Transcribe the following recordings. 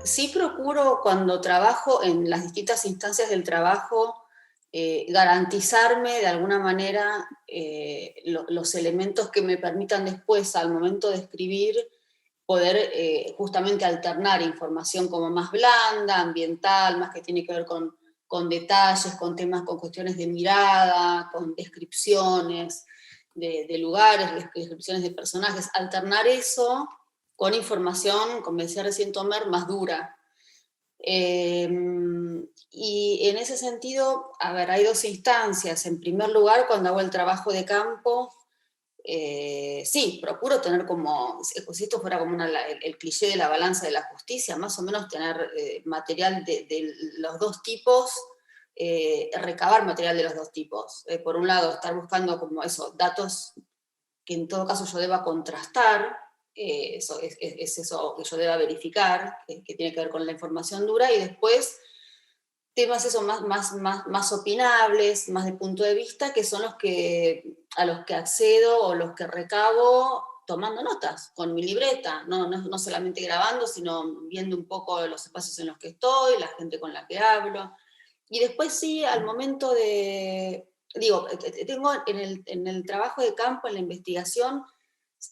sí procuro cuando trabajo en las distintas instancias del trabajo, garantizarme de alguna manera los elementos que me permitan después, al momento de escribir, poder justamente alternar información como más blanda, ambiental, más que tiene que ver con detalles, con temas, con cuestiones de mirada, con descripciones de lugares, descripciones de personajes, alternar eso con información, como decía recién Tomer, más dura. Eh, y en ese sentido, a ver, hay dos instancias. En primer lugar, cuando hago el trabajo de campo, sí, procuro tener como, si esto fuera como el cliché de la balanza de la justicia, más o menos tener material de los dos tipos, recabar material de los dos tipos. Por un lado, estar buscando como eso, datos que en todo caso yo deba contrastar, eso, es eso que yo deba verificar, que tiene que ver con la información dura, y después temas eso más opinables, más de punto de vista, que son a los que accedo o los que recabo tomando notas con mi libreta, no solamente grabando, sino viendo un poco los espacios en los que estoy, la gente con la que hablo. Y después sí, al momento digo, tengo en el trabajo de campo, en la investigación,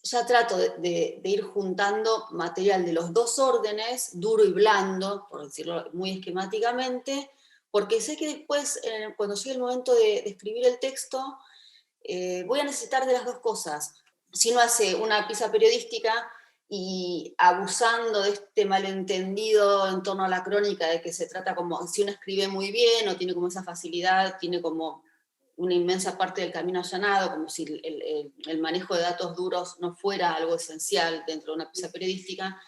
ya trato de ir juntando material de los dos órdenes, duro y blando, por decirlo muy esquemáticamente, porque sé que después, cuando llegue el momento de escribir el texto, voy a necesitar de las dos cosas. Si uno hace una pieza periodística y abusando de este malentendido en torno a la crónica, de que se trata como, si uno escribe muy bien o tiene como esa facilidad, tiene como una inmensa parte del camino allanado, como si el manejo de datos duros no fuera algo esencial dentro de una pieza periodística.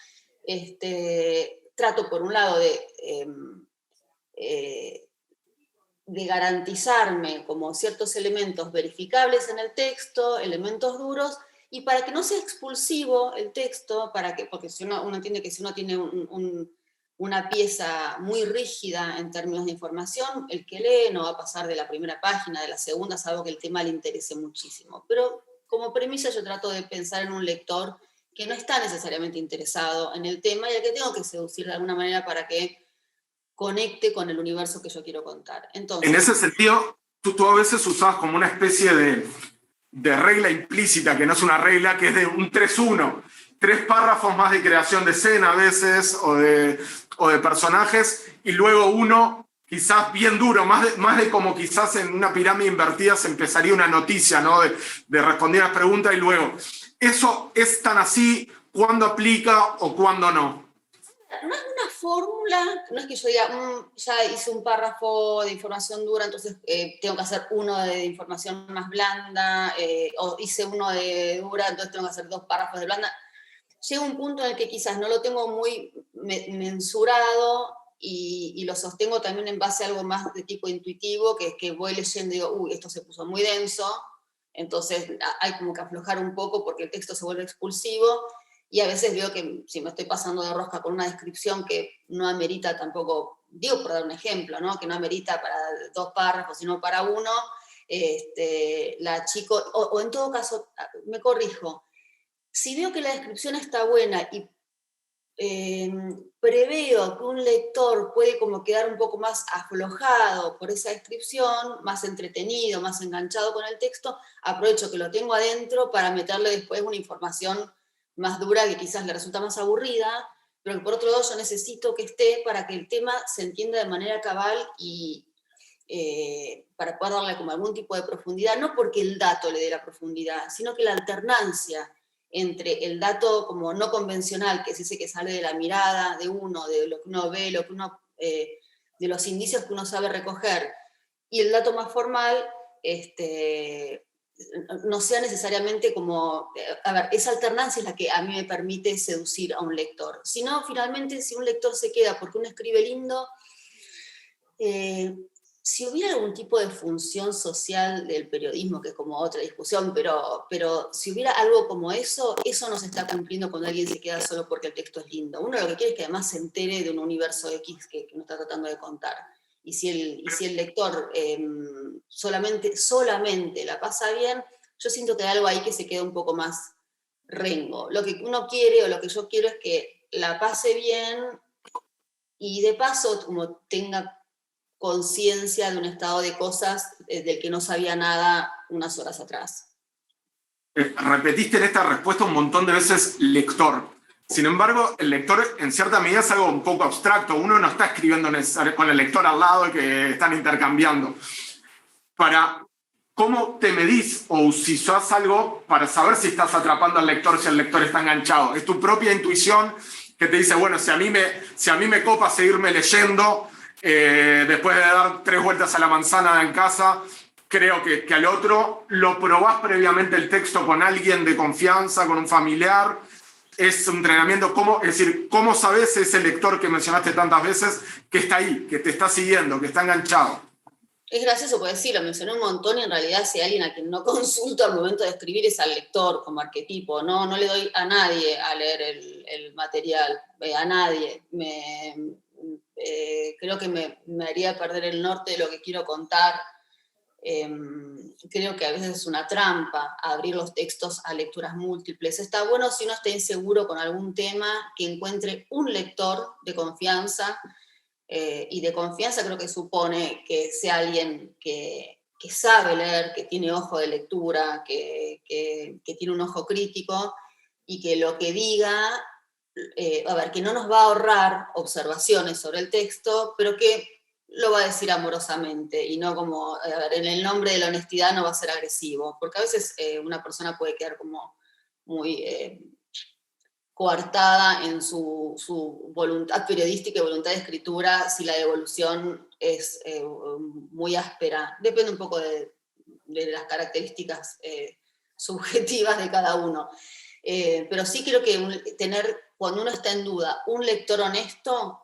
Trato por un lado eh, de garantizarme como ciertos elementos verificables en el texto, elementos duros, y para que no sea expulsivo el texto, porque si uno entiende que si uno tiene una pieza muy rígida en términos de información, el que lee no va a pasar de la primera página, de la segunda, salvo que el tema le interese muchísimo. Pero como premisa yo trato de pensar en un lector que no está necesariamente interesado en el tema y al que tengo que seducir de alguna manera para que conecte con el universo que yo quiero contar. En Entonces, ese sentido, tú a veces usabas como una especie de regla implícita, que no es una regla, que es de un 3-1. 3 párrafos más de creación de escena a veces, o de personajes, y luego uno quizás bien duro, más de como quizás en una pirámide invertida se empezaría una noticia, ¿no? De responder a las preguntas y luego, ¿eso es tan así? ¿Cuándo aplica o cuándo no? no es una fórmula, no es que yo diga, ya hice un párrafo de información dura, entonces tengo que hacer uno de información más blanda, o hice uno de dura, entonces tengo que hacer 2 párrafos de blanda. Llega un punto en el que quizás no lo tengo muy mensurado y lo sostengo también en base a algo más de tipo intuitivo, que es que voy leyendo y digo, uy, esto se puso muy denso, entonces hay como que aflojar un poco porque el texto se vuelve expulsivo, y a veces veo que si me estoy pasando de rosca con una descripción que no amerita tampoco, digo por dar un ejemplo, ¿no? Que no amerita para 2 párrafos, sino para uno, la chico, o en todo caso, me corrijo, si veo que la descripción está buena y preveo que un lector puede como quedar un poco más aflojado por esa descripción, más entretenido, más enganchado con el texto, aprovecho que lo tengo adentro para meterle después una información más dura que quizás le resulta más aburrida, pero que por otro lado yo necesito que esté para que el tema se entienda de manera cabal y para poder darle como algún tipo de profundidad, no porque el dato le dé la profundidad, sino que la alternancia entre el dato como no convencional, que es ese que sale de la mirada de uno, de lo que uno ve, lo que uno, de los indicios que uno sabe recoger, y el dato más formal, no sea necesariamente como, a ver, esa alternancia es la que a mí me permite seducir a un lector. Si no, finalmente, si un lector se queda porque uno escribe lindo, eh, si hubiera algún tipo de función social del periodismo, que es como otra discusión, pero si hubiera algo como eso no se está cumpliendo cuando alguien se queda solo porque el texto es lindo. Uno lo que quiere es que además se entere de un universo X que no está tratando de contar. Y si el lector solamente la pasa bien, yo siento que hay algo ahí que se queda un poco más rengo. Lo que uno quiere o lo que yo quiero es que la pase bien y de paso como tenga conciencia de un estado de cosas del que no sabía nada unas horas atrás. Repetiste en esta respuesta un montón de veces lector. Sin embargo, el lector en cierta medida es algo un poco abstracto. Uno no está escribiendo con el lector al lado que están intercambiando. ¿Cómo te medís o si usás algo para saber si estás atrapando al lector, si el lector está enganchado? ¿Es tu propia intuición que te dice, bueno, si a mí me copa seguirme leyendo, después de dar 3 vueltas a la manzana en casa, creo que al otro lo probás previamente el texto con alguien de confianza, con un familiar? Es un entrenamiento, es decir, ¿cómo sabes ese lector que mencionaste tantas veces que está ahí, que te está siguiendo, que está enganchado? Es gracioso porque sí, lo mencioné un montón y en realidad si alguien a quien no consulto al momento de escribir es al lector como arquetipo, no le doy a nadie a leer el material, a nadie. Creo que me haría perder el norte de lo que quiero contar. Creo que a veces es una trampa abrir los textos a lecturas múltiples. Está bueno si uno está inseguro con algún tema que encuentre un lector de confianza, y de confianza creo que supone que sea alguien que sabe leer, que tiene ojo de lectura, que tiene un ojo crítico y que lo que diga, que no nos va a ahorrar observaciones sobre el texto, pero que lo va a decir amorosamente y no como, en el nombre de la honestidad no va a ser agresivo, porque a veces una persona puede quedar como muy coartada en su voluntad periodística y voluntad de escritura si la devolución es muy áspera. Depende un poco de las características subjetivas de cada uno. Pero sí creo que cuando uno está en duda, un lector honesto,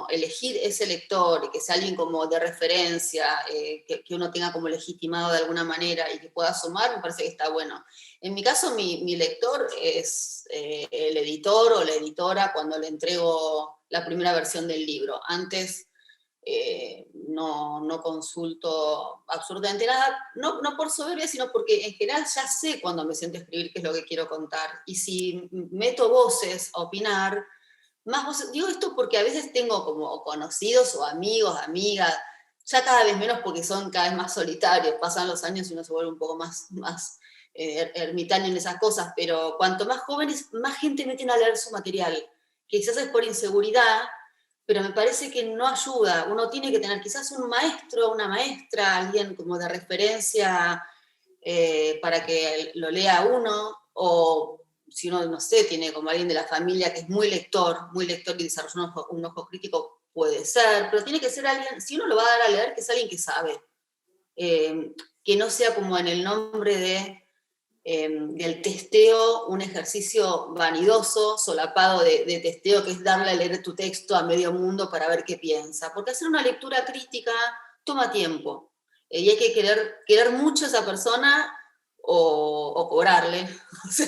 elegir ese lector, y que sea alguien como de referencia, que uno tenga como legitimado de alguna manera y que pueda sumar, me parece que está bueno. En mi caso, mi lector es el editor o la editora cuando le entrego la primera versión del libro. Antes no consulto absolutamente nada, no por soberbia, sino porque en general ya sé cuando me siento a escribir qué es lo que quiero contar. Y si meto voces a opinar, más voces, digo esto porque a veces tengo como conocidos o amigos, amigas, ya cada vez menos porque son cada vez más solitarios, pasan los años y uno se vuelve un poco más ermitaño en esas cosas, pero cuanto más jóvenes, más gente meten a leer su material, que quizás es por inseguridad, pero me parece que no ayuda. Uno tiene que tener quizás un maestro, una maestra, alguien como de referencia para que lo lea uno, o si uno, no sé, tiene como alguien de la familia que es muy lector y desarrolla un ojo crítico, puede ser, pero tiene que ser alguien, si uno lo va a dar a leer, que es alguien que sabe, que no sea como en el nombre del testeo, un ejercicio vanidoso, solapado de testeo, que es darle a leer tu texto a medio mundo para ver qué piensa. Porque hacer una lectura crítica toma tiempo. Y hay que querer mucho a esa persona o cobrarle.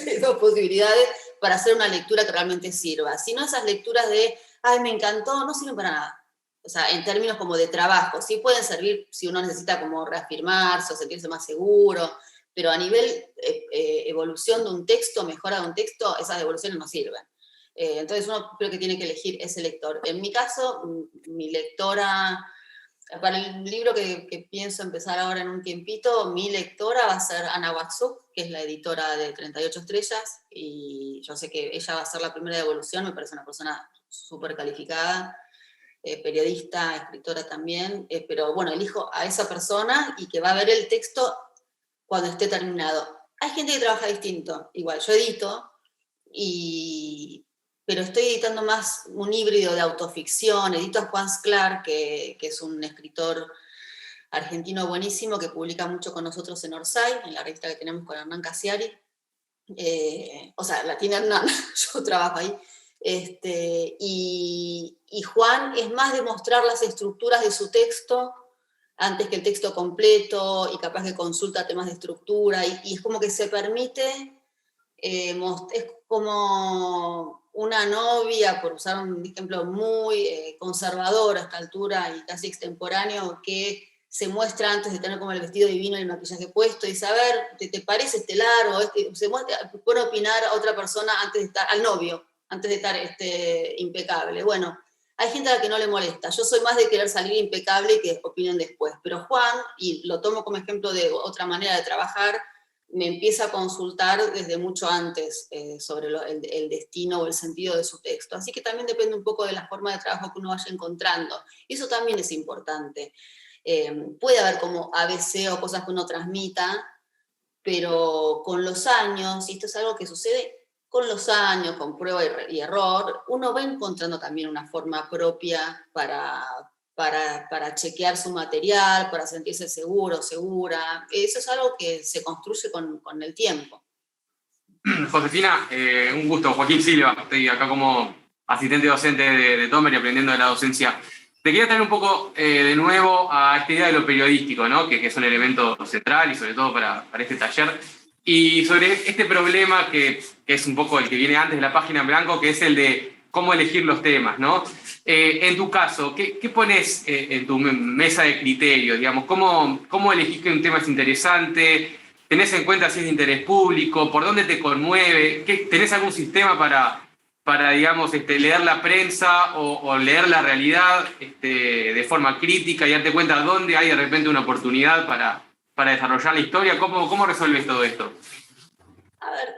Hay dos posibilidades para hacer una lectura que realmente sirva. Si no, esas lecturas de, ay, me encantó, no sirven para nada. O sea, en términos como de trabajo, sí pueden servir si uno necesita como reafirmarse o sentirse más seguro, pero a nivel evolución de un texto, mejora de un texto, esas evoluciones no sirven. Entonces uno creo que tiene que elegir ese lector. En mi caso, mi lectora, para el libro que pienso empezar ahora en un tiempito, mi lectora va a ser Ana Waksuk, que es la editora de 38 estrellas, y yo sé que ella va a ser la primera devolución, me parece una persona súper calificada, periodista, escritora también, pero bueno, elijo a esa persona y que va a ver el texto cuando esté terminado. Hay gente que trabaja distinto, igual yo edito, pero estoy editando más un híbrido de autoficción, edito a Juan Sclar, que es un escritor argentino buenísimo que publica mucho con nosotros en Orsay, en la revista que tenemos con Hernán Casiari. O sea, la tiene Hernán, yo trabajo ahí. Y Juan es más de mostrar las estructuras de su texto antes que el texto completo, y capaz que consulta temas de estructura, y es como que se permite, es como una novia, por usar un ejemplo muy conservador a esta altura y casi extemporáneo, que se muestra antes de tener como el vestido divino y el maquillaje puesto, y dice, a ver, ¿te parece estelar? Se muestra, puede opinar a otra persona antes de estar, al novio, antes de estar impecable. Bueno, hay gente a la que no le molesta. Yo soy más de querer salir impecable y que opinen después. Pero Juan, y lo tomo como ejemplo de otra manera de trabajar, me empieza a consultar desde mucho antes sobre el destino o el sentido de su texto. Así que también depende un poco de la forma de trabajo que uno vaya encontrando. Y eso también es importante. Puede haber como ABC o cosas que uno transmita, pero con los años, y esto es algo que sucede con los años, con prueba y error, uno va encontrando también una forma propia para chequear su material, para sentirse seguro, segura. Eso es algo que se construye con el tiempo. Josefina, un gusto. Joaquín Silva, estoy acá como asistente docente de Tomer y aprendiendo de la docencia. Te quería traer un poco de nuevo a esta idea de lo periodístico, ¿no? Que es un elemento central y sobre todo para este taller. Y sobre este problema que es un poco el que viene antes de la página en blanco, que es el de cómo elegir los temas, ¿no? En tu caso, ¿qué pones en tu mesa de criterios? Digamos, ¿cómo elegís que un tema es interesante? ¿Tenés en cuenta si es de interés público? ¿Por dónde te conmueve? ¿Tenés algún sistema para digamos, leer la prensa o leer la realidad de forma crítica y darte cuenta dónde hay de repente una oportunidad para desarrollar la historia? ¿Cómo resuelves todo esto? A ver,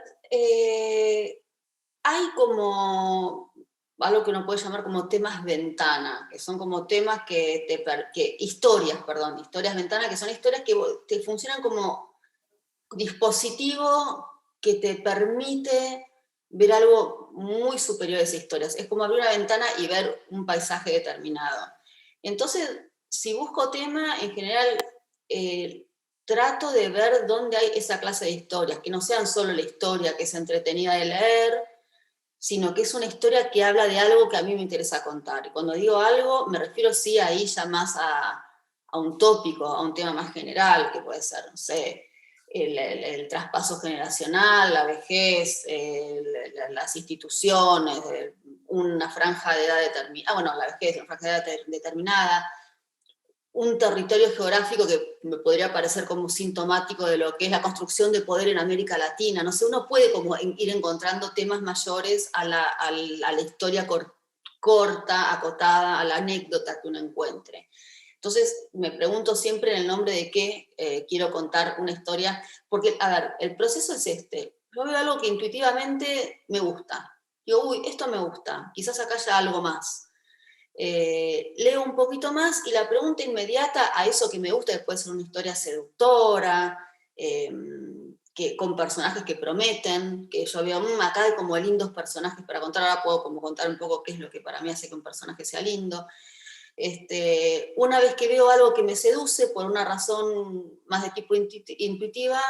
hay como algo que uno puede llamar como temas ventana, que son como temas historias ventana, que son historias que te funcionan como dispositivo que te permite ver algo muy superior a esas historias. Es como abrir una ventana y ver un paisaje determinado. Entonces, si busco tema, en general, trato de ver dónde hay esa clase de historias, que no sean solo la historia que es entretenida de leer, sino que es una historia que habla de algo que a mí me interesa contar. Y cuando digo algo, me refiero sí ahí ya más a un tópico, a un tema más general, que puede ser, no sé, el traspaso generacional, la vejez, las instituciones, una franja de edad determinada, bueno, la vejez, una franja de edad determinada, un territorio geográfico que me podría parecer como sintomático de lo que es la construcción de poder en América Latina. No sé, uno puede como ir encontrando temas mayores a la historia corta, acotada, a la anécdota que uno encuentre. Entonces, me pregunto siempre en el nombre de qué quiero contar una historia, porque, a ver, el proceso es este. Yo veo algo que intuitivamente me gusta. Digo, uy, esto me gusta, quizás acá haya algo más. Leo un poquito más y la pregunta inmediata a eso que me gusta, que puede ser una historia seductora, con personajes que prometen, que yo veo, acá hay como lindos personajes para contar, ahora puedo como contar un poco qué es lo que para mí hace que un personaje sea lindo. Una vez que veo algo que me seduce por una razón más de tipo intuitiva,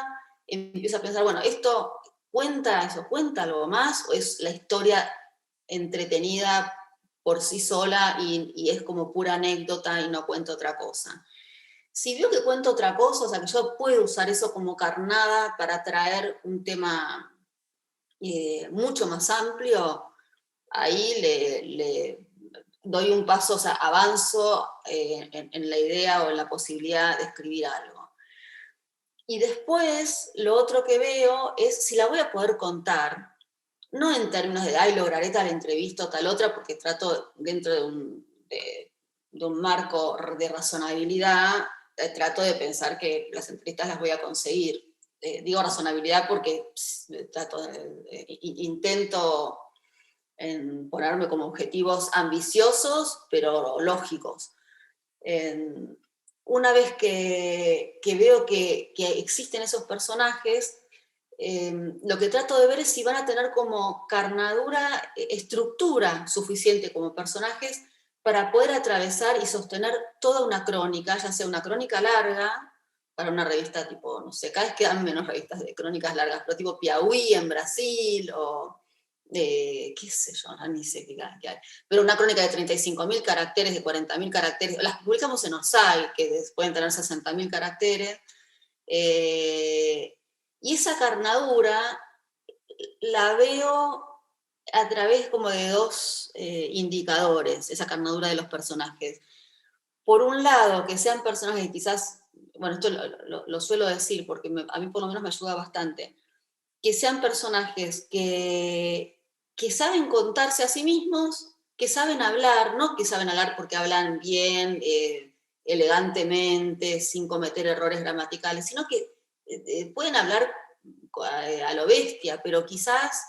empiezo a pensar, bueno, ¿esto cuenta algo más o es la historia entretenida por sí sola y es como pura anécdota y no cuento otra cosa? Si veo que cuento otra cosa, o sea, que yo puedo usar eso como carnada para traer un tema mucho más amplio, ahí le doy un paso, o sea, avanzo en la idea o en la posibilidad de escribir algo. Y después, lo otro que veo es si la voy a poder contar, no en términos de, ay, lograré tal entrevista o tal otra, porque trato dentro de un marco de razonabilidad, trato de pensar que las entrevistas las voy a conseguir. Digo razonabilidad porque intento en ponerme como objetivos ambiciosos, pero lógicos. Una vez que veo que existen esos personajes, lo que trato de ver es si van a tener como carnadura, estructura suficiente como personajes para poder atravesar y sostener toda una crónica, ya sea una crónica larga, para una revista tipo, no sé, cada vez quedan menos revistas de crónicas largas, pero tipo Piauí en Brasil, o qué sé yo, ni sé qué hay. Pero una crónica de 35.000 caracteres, de 40.000 caracteres, las publicamos en Orsay, que pueden tener 60.000 caracteres, y esa carnadura la veo a través como de dos indicadores, esa carnadura de los personajes. Por un lado, que sean personajes que quizás, bueno, esto lo suelo decir porque a mí por lo menos me ayuda bastante, que sean personajes que saben contarse a sí mismos, que saben hablar, no que saben hablar porque hablan bien, elegantemente, sin cometer errores gramaticales, sino que pueden hablar a lo bestia, pero quizás,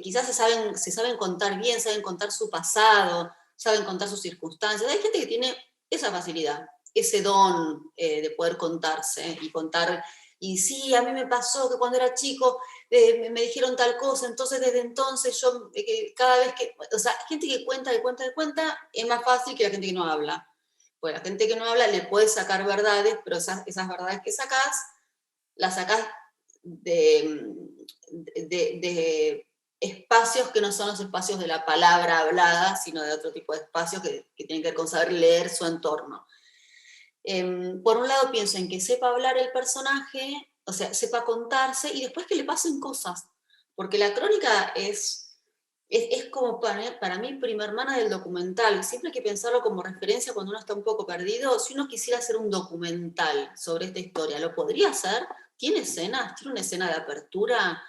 quizás se saben contar bien, saben contar su pasado, saben contar sus circunstancias. Hay gente que tiene esa facilidad, ese don de poder contarse y contar. Y sí, a mí me pasó que cuando era chico me dijeron tal cosa, entonces desde entonces yo, cada vez que, o sea, gente que cuenta, es más fácil que la gente que no habla. Pues la gente que no habla le puede sacar verdades, pero esas verdades que sacás, las sacás de espacios que no son los espacios de la palabra hablada, sino de otro tipo de espacios que tienen que ver con saber leer su entorno. Por un lado pienso en que sepa hablar el personaje, o sea, sepa contarse, y después que le pasen cosas, porque la crónica es como para mí prima hermana del documental. Siempre hay que pensarlo como referencia cuando uno está un poco perdido. Si uno quisiera hacer un documental sobre esta historia, ¿lo podría hacer? ¿Tiene escenas? ¿Tiene una escena de apertura?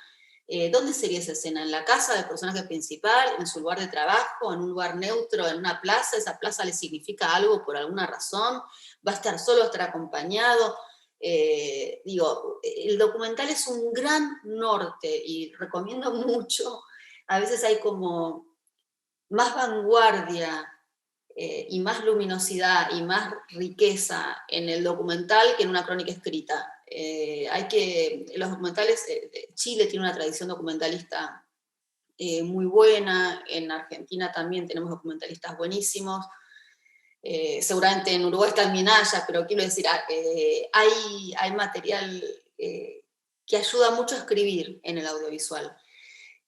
¿Dónde sería esa escena? ¿En la casa del personaje principal? ¿En su lugar de trabajo? ¿En un lugar neutro? ¿En una plaza? ¿Esa plaza le significa algo por alguna razón? ¿Va a estar solo? ¿Va a estar acompañado? El documental es un gran norte y recomiendo mucho. A veces hay como más vanguardia y más luminosidad y más riqueza en el documental que en una crónica escrita. Los documentales, Chile tiene una tradición documentalista muy buena, en Argentina también tenemos documentalistas buenísimos, seguramente en Uruguay está el Minaya, pero quiero decir, hay material que ayuda mucho a escribir en el audiovisual.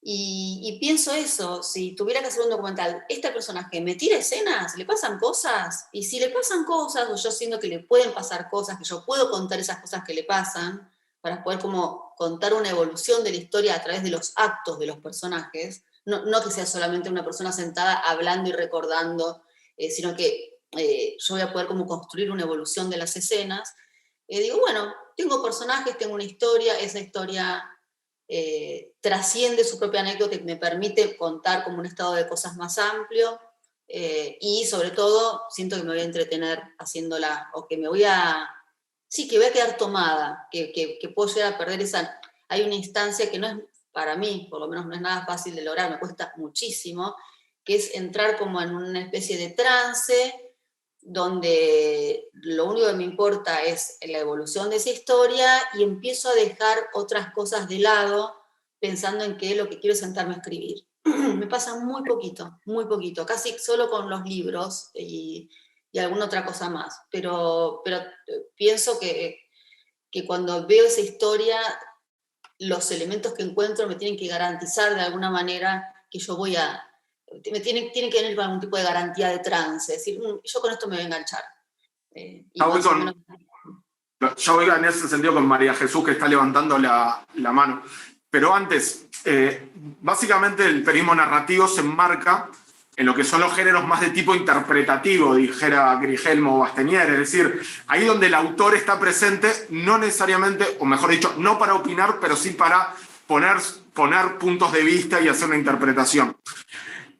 Y pienso eso, si tuviera que hacer un documental, este personaje me tira escenas, le pasan cosas, y si le pasan cosas, o yo siento que le pueden pasar cosas, que yo puedo contar esas cosas que le pasan, para poder como contar una evolución de la historia a través de los actos de los personajes, no que sea solamente una persona sentada hablando y recordando, sino que yo voy a poder como construir una evolución de las escenas. Digo, bueno, tengo personajes, tengo una historia, esa historia trasciende su propia anécdota y me permite contar como un estado de cosas más amplio, y sobre todo siento que me voy a entretener haciéndola, o que me voy a... Sí, que voy a quedar tomada, que puedo llegar a perder esa... Hay una instancia que no es, para mí, por lo menos no es nada fácil de lograr, me cuesta muchísimo, que es entrar como en una especie de trance, donde lo único que me importa es la evolución de esa historia y empiezo a dejar otras cosas de lado pensando en que lo que quiero es sentarme a escribir. Me pasa muy poquito, casi solo con los libros y alguna otra cosa más, pero pienso que cuando veo esa historia, los elementos que encuentro me tienen que garantizar de alguna manera que yo voy a... Tienen que venir con algún tipo de garantía de trance, es decir, yo con esto me voy a enganchar. Yo voy en ese sentido con María Jesús, que está levantando la mano. Pero antes, básicamente el periodismo narrativo se enmarca en lo que son los géneros más de tipo interpretativo, dijera Grigelmo o Bastenier, es decir, ahí donde el autor está presente, no necesariamente, o mejor dicho, no para opinar, pero sí para poner puntos de vista y hacer una interpretación.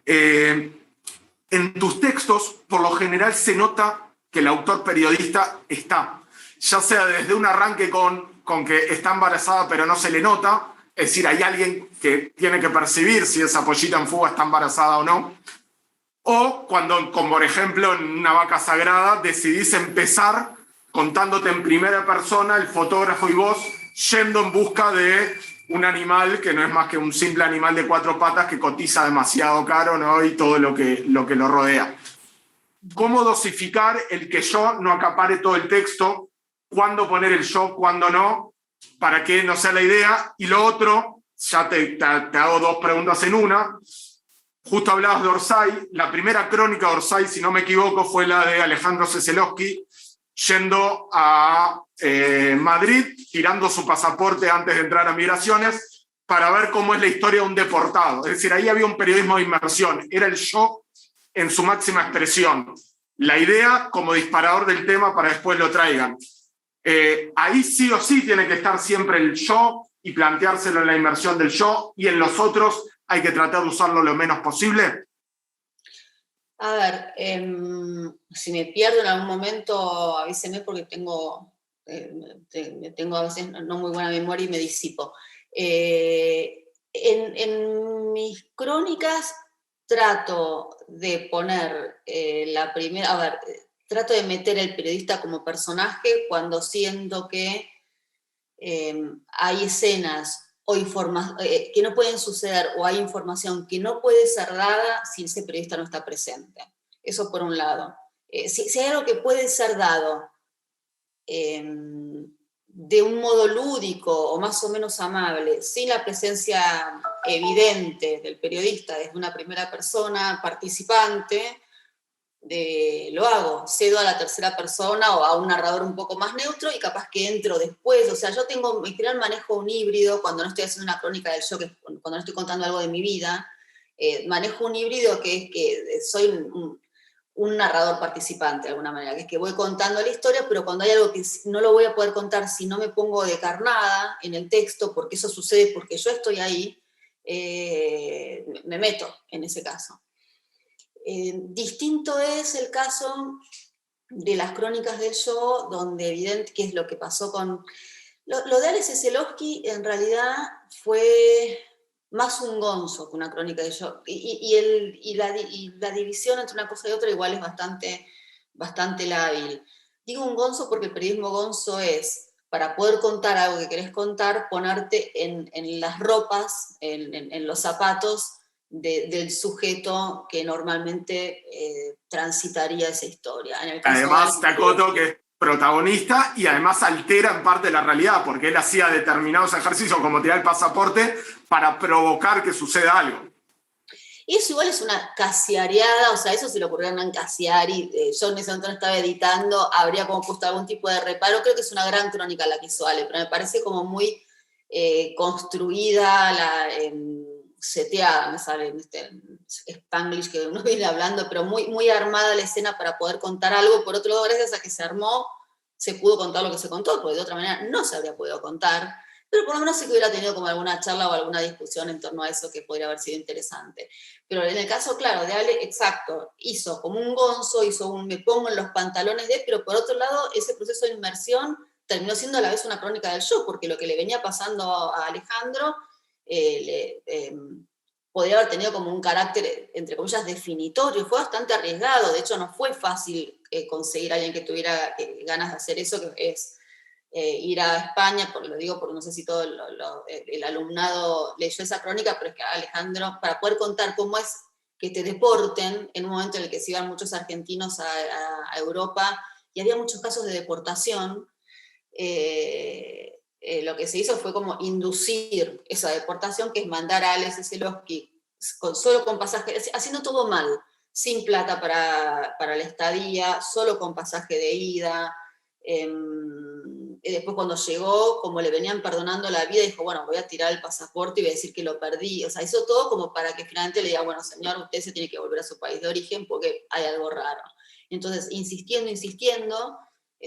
En tus textos, por lo general, se nota que el autor periodista está, ya sea desde un arranque con que está embarazada pero no se le nota, es decir, hay alguien que tiene que percibir si esa pollita en fuga está embarazada o no, o cuando, como por ejemplo en Una vaca sagrada, decidís empezar contándote en primera persona, el fotógrafo y vos, yendo en busca de un animal que no es más que un simple animal de 4 patas que cotiza demasiado caro, ¿no? Y todo lo que lo rodea. ¿Cómo dosificar el que yo no acapare todo el texto? ¿Cuándo poner el yo, cuándo no? Para que no sea la idea. Y lo otro, ya te hago 2 preguntas en una. Justo hablabas de Orsay. La primera crónica de Orsay, si no me equivoco, fue la de Alejandro Seselowski, yendo a Madrid, tirando su pasaporte antes de entrar a Migraciones, para ver cómo es la historia de un deportado. Es decir, ahí había un periodismo de inmersión. Era el yo en su máxima expresión. La idea como disparador del tema para después lo traigan. Ahí sí o sí tiene que estar siempre el yo y planteárselo en la inmersión del yo, y en los otros hay que tratar de usarlo lo menos posible. A ver, si me pierdo en algún momento, avíseme porque tengo a veces no muy buena memoria y me disipo. En mis crónicas trato de poner trato de meter el periodista como personaje cuando siento que hay escenas o que no pueden suceder o hay información que no puede ser dada si ese periodista no está presente. Eso por un lado. Si hay algo que puede ser dado de un modo lúdico o más o menos amable, sin la presencia evidente del periodista desde una primera persona participante, lo hago, cedo a la tercera persona o a un narrador un poco más neutro y capaz que entro después. O sea, yo en general manejo un híbrido cuando no estoy haciendo una crónica del show, cuando no estoy contando algo de mi vida, manejo un híbrido que es que soy un narrador participante de alguna manera, que es que voy contando la historia, pero cuando hay algo que no lo voy a poder contar si no me pongo de carnada en el texto, porque eso sucede porque yo estoy ahí, me meto en ese caso. Distinto es el caso de las crónicas del show, donde evidente que es lo que pasó con... Lo de Alex Seselowski en realidad fue más un gonzo que una crónica del show, y la división entre una cosa y otra igual es bastante lábil. Digo un gonzo porque el periodismo gonzo es, para poder contar algo que querés contar, ponerte en las ropas, en los zapatos del sujeto que normalmente transitaría esa historia. En el caso Además, de Takoto, que es protagonista y además altera en parte la realidad, porque él hacía determinados ejercicios como tirar el pasaporte para provocar que suceda algo. Y eso igual es una casiareada, o sea, eso se le ocurrió a Hernán Casiari, yo en ese momento no estaba editando, habría como puesto algún tipo de reparo, creo que es una gran crónica la que hizo Ale, pero me parece como muy construida, seteada, me sale en este Spanglish que uno viene hablando, pero muy armada la escena para poder contar algo. Por otro lado, gracias a que se armó, se pudo contar lo que se contó, porque de otra manera no se habría podido contar, pero por lo menos sí que hubiera tenido como alguna charla o alguna discusión en torno a eso que podría haber sido interesante. Pero en el caso, claro, de Ale, exacto, hizo como un gonzo, me pongo en los pantalones pero por otro lado, ese proceso de inmersión terminó siendo a la vez una crónica del show, porque lo que le venía pasando a Alejandro podría haber tenido como un carácter, entre comillas, definitorio. Fue bastante arriesgado, de hecho no fue fácil conseguir a alguien que tuviera ganas de hacer eso, que es ir a España, lo digo porque no sé si todo el alumnado leyó esa crónica, pero es que Alejandro, para poder contar cómo es que te deporten en un momento en el que se iban muchos argentinos a Europa, y había muchos casos de deportación, lo que se hizo fue como inducir esa deportación, que es mandar a Alex Seselowski solo con pasaje, haciendo todo mal, sin plata para la estadía, solo con pasaje de ida. Y después cuando llegó, como le venían perdonando la vida, dijo, bueno, voy a tirar el pasaporte y voy a decir que lo perdí. O sea, hizo todo como para que finalmente le diga, bueno, señor, usted se tiene que volver a su país de origen porque hay algo raro. Entonces, insistiendo,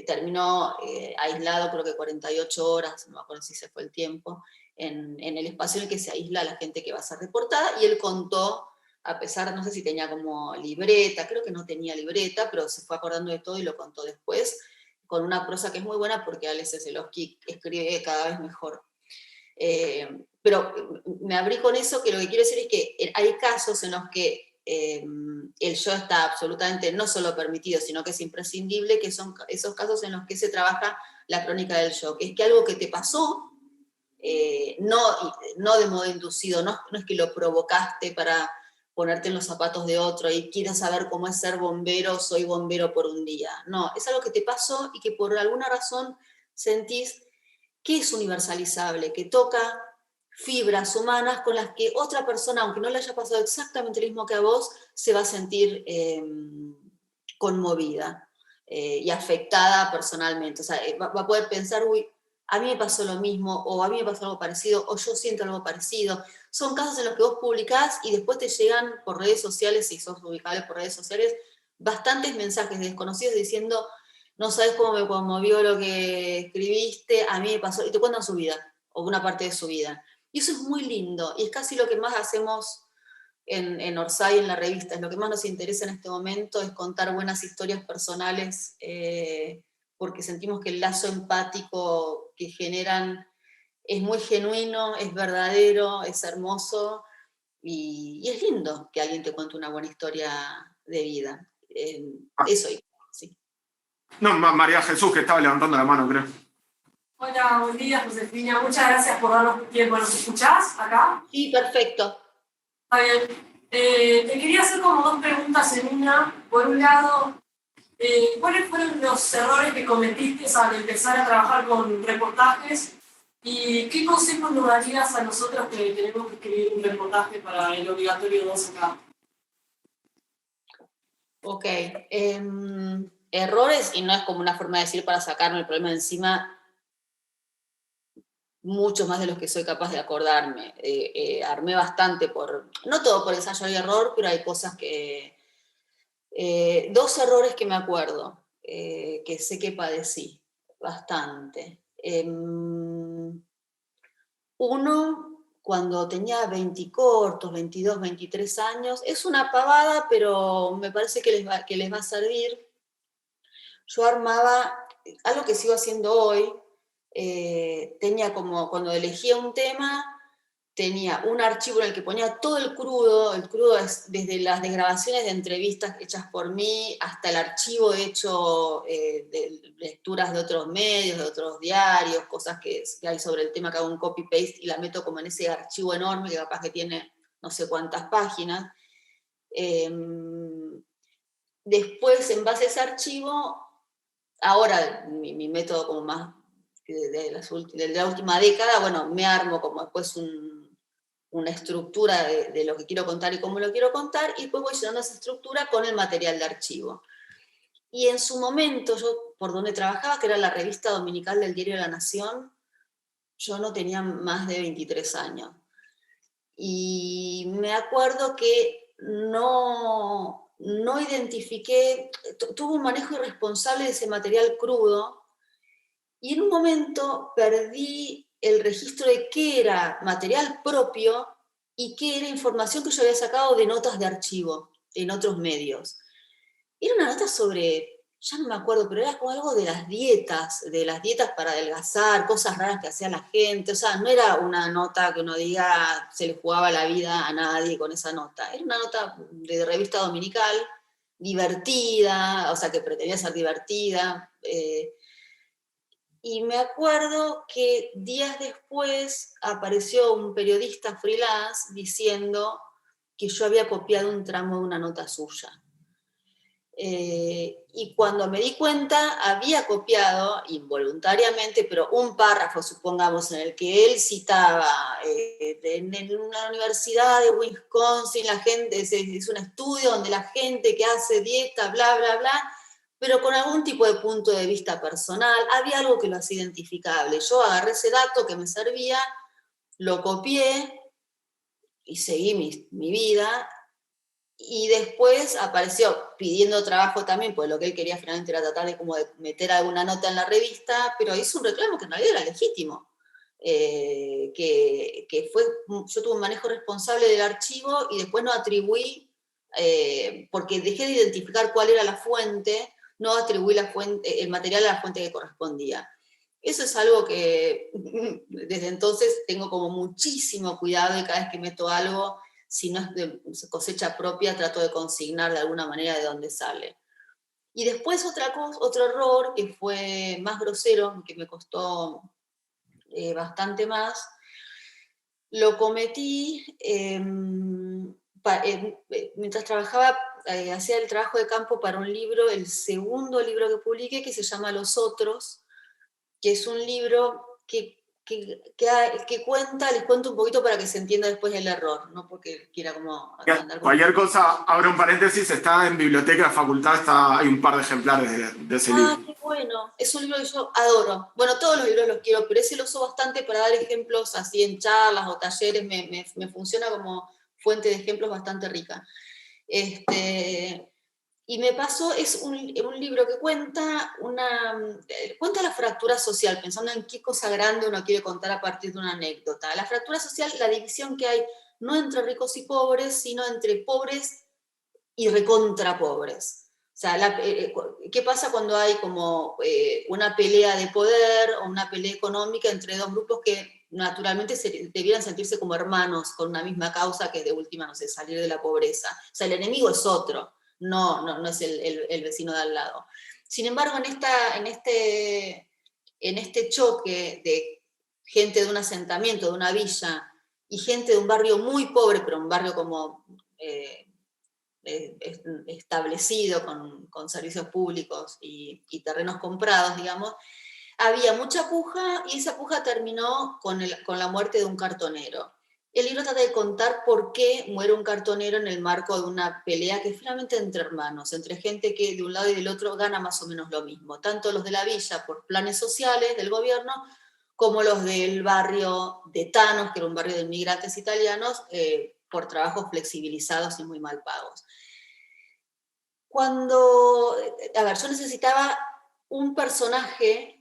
terminó aislado creo que 48 horas, no me acuerdo si se fue el tiempo, en el espacio en el que se aísla la gente que va a ser deportada, y él contó, a pesar, no sé si tenía como libreta, creo que no tenía libreta, pero se fue acordando de todo y lo contó después, con una prosa que es muy buena porque Alex Seselowski escribe cada vez mejor. Pero me abrí con eso, que lo que quiero decir es que hay casos en los que el yo está absolutamente no solo permitido, sino que es imprescindible, que son esos casos en los que se trabaja la crónica del yo, que es que algo que te pasó, no de modo inducido, no es que lo provocaste para ponerte en los zapatos de otro y quieres saber cómo es ser bombero, soy bombero por un día. No, es algo que te pasó y que por alguna razón sentís que es universalizable, que toca fibras humanas con las que otra persona, aunque no le haya pasado exactamente lo mismo que a vos, se va a sentir conmovida y afectada personalmente. O sea, va a poder pensar, uy, a mí me pasó lo mismo, o a mí me pasó algo parecido, o yo siento algo parecido. Son casos en los que vos publicás y después te llegan por redes sociales, si sos ubicable por redes sociales, bastantes mensajes de desconocidos diciendo, no sabes cómo me conmovió lo que escribiste, a mí me pasó, y te cuentan su vida, o una parte de su vida. Y eso es muy lindo, y es casi lo que más hacemos en Orsay, en la revista. Lo que más nos interesa en este momento es contar buenas historias personales, porque sentimos que el lazo empático que generan es muy genuino, es verdadero, es hermoso, y es lindo que alguien te cuente una buena historia de vida. Eso, sí. No, María Jesús, que estaba levantando la mano, creo. Hola, buen día, Josefina. Muchas gracias por darnos tiempo. ¿Nos escuchás acá? Sí, perfecto. Está bien. Te quería hacer como dos preguntas en una. Por un lado, ¿cuáles fueron los errores que cometiste al empezar a trabajar con reportajes? ¿Y qué consejos nos darías a nosotros que tenemos que escribir un reportaje para el obligatorio 2 acá? Ok. Errores, y no es como una forma de decir para sacarme el problema de encima, muchos más de los que soy capaz de acordarme. Armé bastante no todo por ensayo y error, pero hay cosas que... dos errores que me acuerdo, que sé que padecí bastante. Uno, cuando tenía 20 cortos, 22, 23 años, es una pavada, pero me parece que les va a servir. Yo armaba, algo que sigo haciendo hoy, tenía como, cuando elegía un tema, tenía un archivo en el que ponía todo el crudo es desde las desgrabaciones de entrevistas hechas por mí, hasta el archivo hecho de lecturas de otros medios, de otros diarios, cosas que hay sobre el tema, que hago un copy-paste y la meto como en ese archivo enorme que capaz que tiene no sé cuántas páginas. Después, en base a ese archivo, ahora mi método como más de la última década, bueno, me armo como después una estructura de lo que quiero contar y cómo lo quiero contar, y después voy llenando esa estructura con el material de archivo. Y en su momento, yo por donde trabajaba, que era la revista dominical del diario La Nación, yo no tenía más de 23 años. Y me acuerdo que no identifiqué, tuve un manejo irresponsable de ese material crudo, y en un momento perdí el registro de qué era material propio y qué era información que yo había sacado de notas de archivo en otros medios. Era una nota sobre, ya no me acuerdo, pero era como algo de las dietas para adelgazar, cosas raras que hacía la gente. O sea, no era una nota que uno diga se le jugaba la vida a nadie con esa nota. Era una nota de revista dominical, divertida, o sea, que pretendía ser divertida. Y me acuerdo que días después apareció un periodista freelance diciendo que yo había copiado un tramo de una nota suya. Y cuando me di cuenta, había copiado involuntariamente, pero un párrafo, supongamos, en el que él citaba en una universidad de Wisconsin, la gente, es un estudio donde la gente que hace dieta, bla, bla, bla, pero con algún tipo de punto de vista personal, había algo que lo hacía identificable. Yo agarré ese dato que me servía, lo copié y seguí mi vida. Y después apareció pidiendo trabajo también, pues lo que él quería finalmente era tratar de, como de meter alguna nota en la revista, pero hizo un reclamo que en realidad era legítimo. Que fue, yo tuve un manejo responsable del archivo y después no atribuí, porque dejé de identificar cuál era la fuente, no atribuí el material a la fuente que correspondía. Eso es algo que desde entonces tengo como muchísimo cuidado, y cada vez que meto algo, si no es de cosecha propia, trato de consignar de alguna manera de dónde sale. Y después otro error que fue más grosero, que me costó bastante más, lo cometí mientras trabajaba, hacía el trabajo de campo para un libro, el segundo libro que publiqué, que se llama Los Otros, que es un libro que cuenta, les cuento un poquito para que se entienda después el error, no porque quiera como andar con... Cualquier cosa, abro un paréntesis, está en biblioteca de facultad, hay un par de ejemplares de ese libro. Qué bueno, es un libro que yo adoro. Bueno, todos los libros los quiero, pero ese lo uso bastante para dar ejemplos así en charlas o talleres, me funciona como fuente de ejemplos bastante rica. Y me pasó, es un libro que cuenta la fractura social, pensando en qué cosa grande uno quiere contar a partir de una anécdota. La fractura social, la división que hay no entre ricos y pobres, sino entre pobres y recontra pobres. O sea, ¿qué pasa cuando hay como una pelea de poder o una pelea económica entre dos grupos que naturalmente debieran sentirse como hermanos con una misma causa, que es de última, no sé, salir de la pobreza? O sea, el enemigo es otro, no es el vecino de al lado. Sin embargo, en este choque de gente de un asentamiento, de una villa, y gente de un barrio muy pobre, pero un barrio como establecido con servicios públicos y terrenos comprados, digamos, había mucha puja, y esa puja terminó con la muerte de un cartonero. El libro trata de contar por qué muere un cartonero en el marco de una pelea que es finalmente entre hermanos, entre gente que de un lado y del otro gana más o menos lo mismo, tanto los de la villa por planes sociales del gobierno, como los del barrio de Tanos, que era un barrio de inmigrantes italianos, por trabajos flexibilizados y muy mal pagos. Yo necesitaba un personaje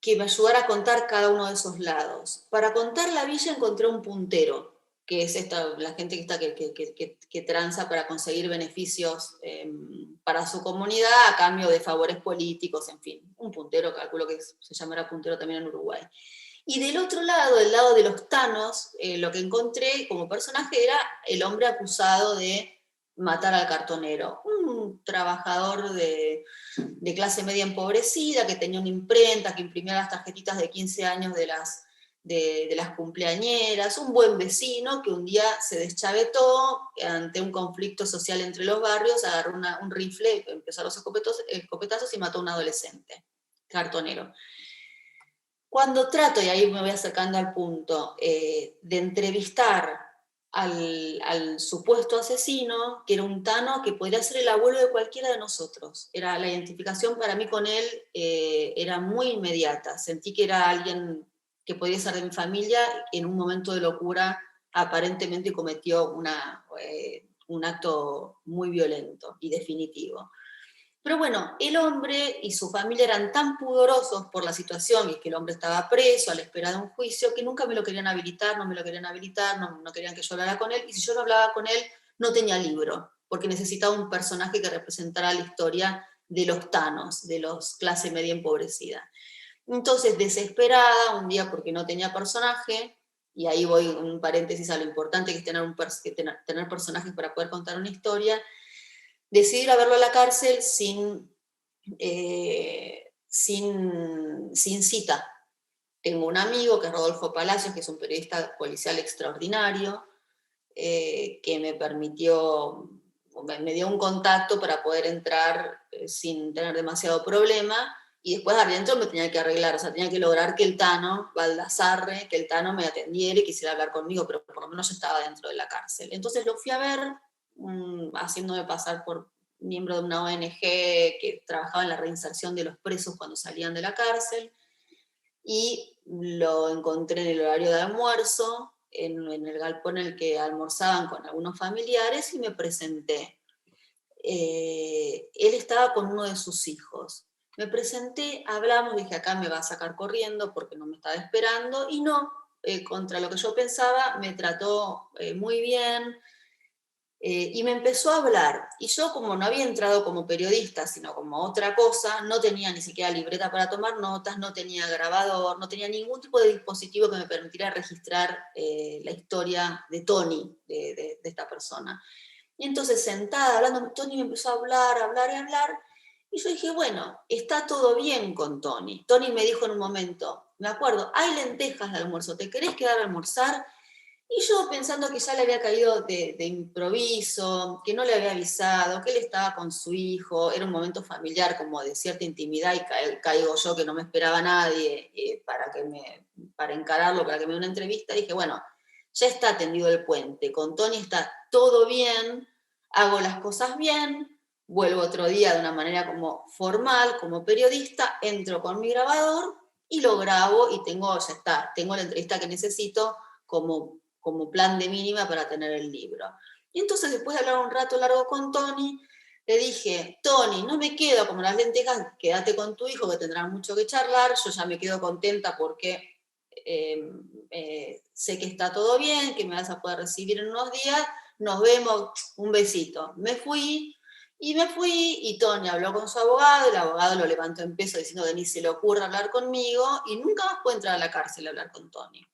que me ayudara a contar cada uno de esos lados. Para contar la villa encontré un puntero, que es la gente que tranza para conseguir beneficios para su comunidad a cambio de favores políticos, en fin. Un puntero, calculo que se llamará puntero también en Uruguay. Y del otro lado, del lado de los tanos, lo que encontré como personaje era el hombre acusado de matar al cartonero, un trabajador de clase media empobrecida, que tenía una imprenta, que imprimía las tarjetitas de 15 años de las cumpleañeras, un buen vecino que un día se deschavetó ante un conflicto social entre los barrios, agarró un rifle, empezó a los escopetazos y mató a un adolescente, cartonero. Cuando trato, y ahí me voy acercando al punto, de entrevistar al supuesto asesino, que era un tano que podría ser el abuelo de cualquiera de nosotros. La identificación para mí con él era muy inmediata. Sentí que era alguien que podía ser de mi familia, que en un momento de locura aparentemente cometió un acto muy violento y definitivo. Pero bueno, el hombre y su familia eran tan pudorosos por la situación, y que el hombre estaba preso a la espera de un juicio, que nunca me lo querían habilitar, no querían que yo hablara con él, y si yo no hablaba con él, no tenía libro, porque necesitaba un personaje que representara la historia de los tanos, de los clase media empobrecida. Entonces, desesperada, un día porque no tenía personaje, y ahí voy un paréntesis a lo importante que es tener personajes para poder contar una historia, decidí ir a verlo a la cárcel sin cita. Tengo un amigo que es Rodolfo Palacios, que es un periodista policial extraordinario, que me dio un contacto para poder entrar sin tener demasiado problema, y después adentro me tenía que arreglar, o sea, tenía que lograr que el Tano Baldassarre, que el Tano me atendiera y quisiera hablar conmigo, pero por lo menos yo estaba dentro de la cárcel. Entonces lo fui a ver, haciéndome pasar por miembro de una ONG que trabajaba en la reinserción de los presos cuando salían de la cárcel, y lo encontré en el horario de almuerzo, en el galpón en el que almorzaban con algunos familiares, y me presenté. Él estaba con uno de sus hijos. Me presenté, hablamos, dije, acá me va a sacar corriendo porque no me estaba esperando, y no, contra lo que yo pensaba, me trató muy bien, y me empezó a hablar. Y yo, como no había entrado como periodista, sino como otra cosa, no tenía ni siquiera libreta para tomar notas, no tenía grabador, no tenía ningún tipo de dispositivo que me permitiera registrar la historia de Tony, de esta persona. Y entonces, sentada, hablando, Tony me empezó a hablar, y yo dije, bueno, está todo bien con Tony. Tony me dijo en un momento, me acuerdo, hay lentejas de almuerzo, ¿te querés quedar a almorzar? Y yo, pensando que ya le había caído de improviso, que no le había avisado, que él estaba con su hijo, era un momento familiar, como de cierta intimidad, y caigo yo, que no me esperaba nadie para encararlo, para que me dé una entrevista, y dije, bueno, ya está tendido el puente, con Tony está todo bien, hago las cosas bien, vuelvo otro día de una manera como formal, como periodista, entro con mi grabador y lo grabo, y tengo la entrevista que necesito como plan de mínima para tener el libro. Y entonces, después de hablar un rato largo con Tony, le dije, Tony, no me quedo como las lentejas, quédate con tu hijo que tendrán mucho que charlar, yo ya me quedo contenta porque sé que está todo bien, que me vas a poder recibir en unos días, nos vemos, un besito. Me fui, y Tony habló con su abogado, el abogado lo levantó en peso diciendo que ni se le ocurra hablar conmigo, y nunca más pude entrar a la cárcel a hablar con Tony.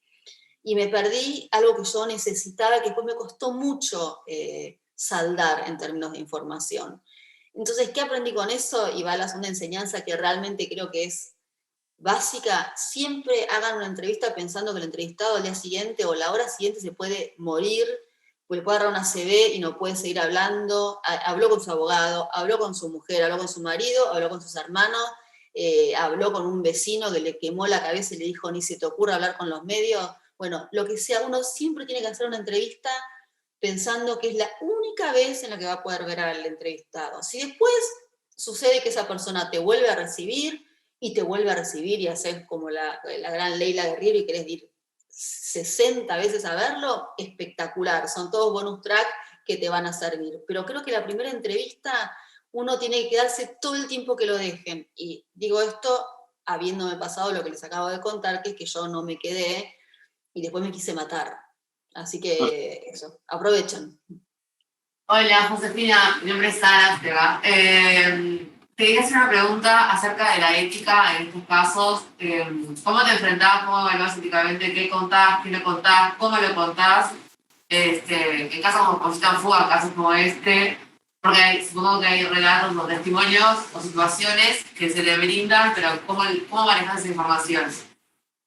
Y me perdí algo que yo necesitaba, que después me costó mucho saldar en términos de información. Entonces, ¿qué aprendí con eso? Y va a la segunda enseñanza que realmente creo que es básica. Siempre hagan una entrevista pensando que el entrevistado al día siguiente o la hora siguiente se puede morir, le puede agarrar una ACV y no puede seguir hablando. Habló con su abogado, habló con su mujer, habló con su marido, habló con sus hermanos, habló con un vecino que le quemó la cabeza y le dijo, ni se te ocurra hablar con los medios. Bueno, lo que sea, uno siempre tiene que hacer una entrevista pensando que es la única vez en la que va a poder ver al entrevistado. Si después sucede que esa persona te vuelve a recibir y te vuelve a recibir y haces como la gran Leila Guerriero y querés ir 60 veces a verlo, espectacular. Son todos bonus track que te van a servir. Pero creo que la primera entrevista uno tiene que quedarse todo el tiempo que lo dejen. Y digo esto habiéndome pasado lo que les acabo de contar, que es que yo no me quedé y después me quise matar. Así que eso, aprovechen. Hola, Josefina, mi nombre es Sara Esteba. Te quería hacer una pregunta acerca de la ética en estos casos. ¿Cómo te enfrentás, cómo evaluás éticamente qué contás, qué no contás, cómo lo contás? En casos como Posita en Fuga, casos como este, porque supongo que hay relatos o testimonios o situaciones que se le brindan, pero ¿cómo manejas esa información?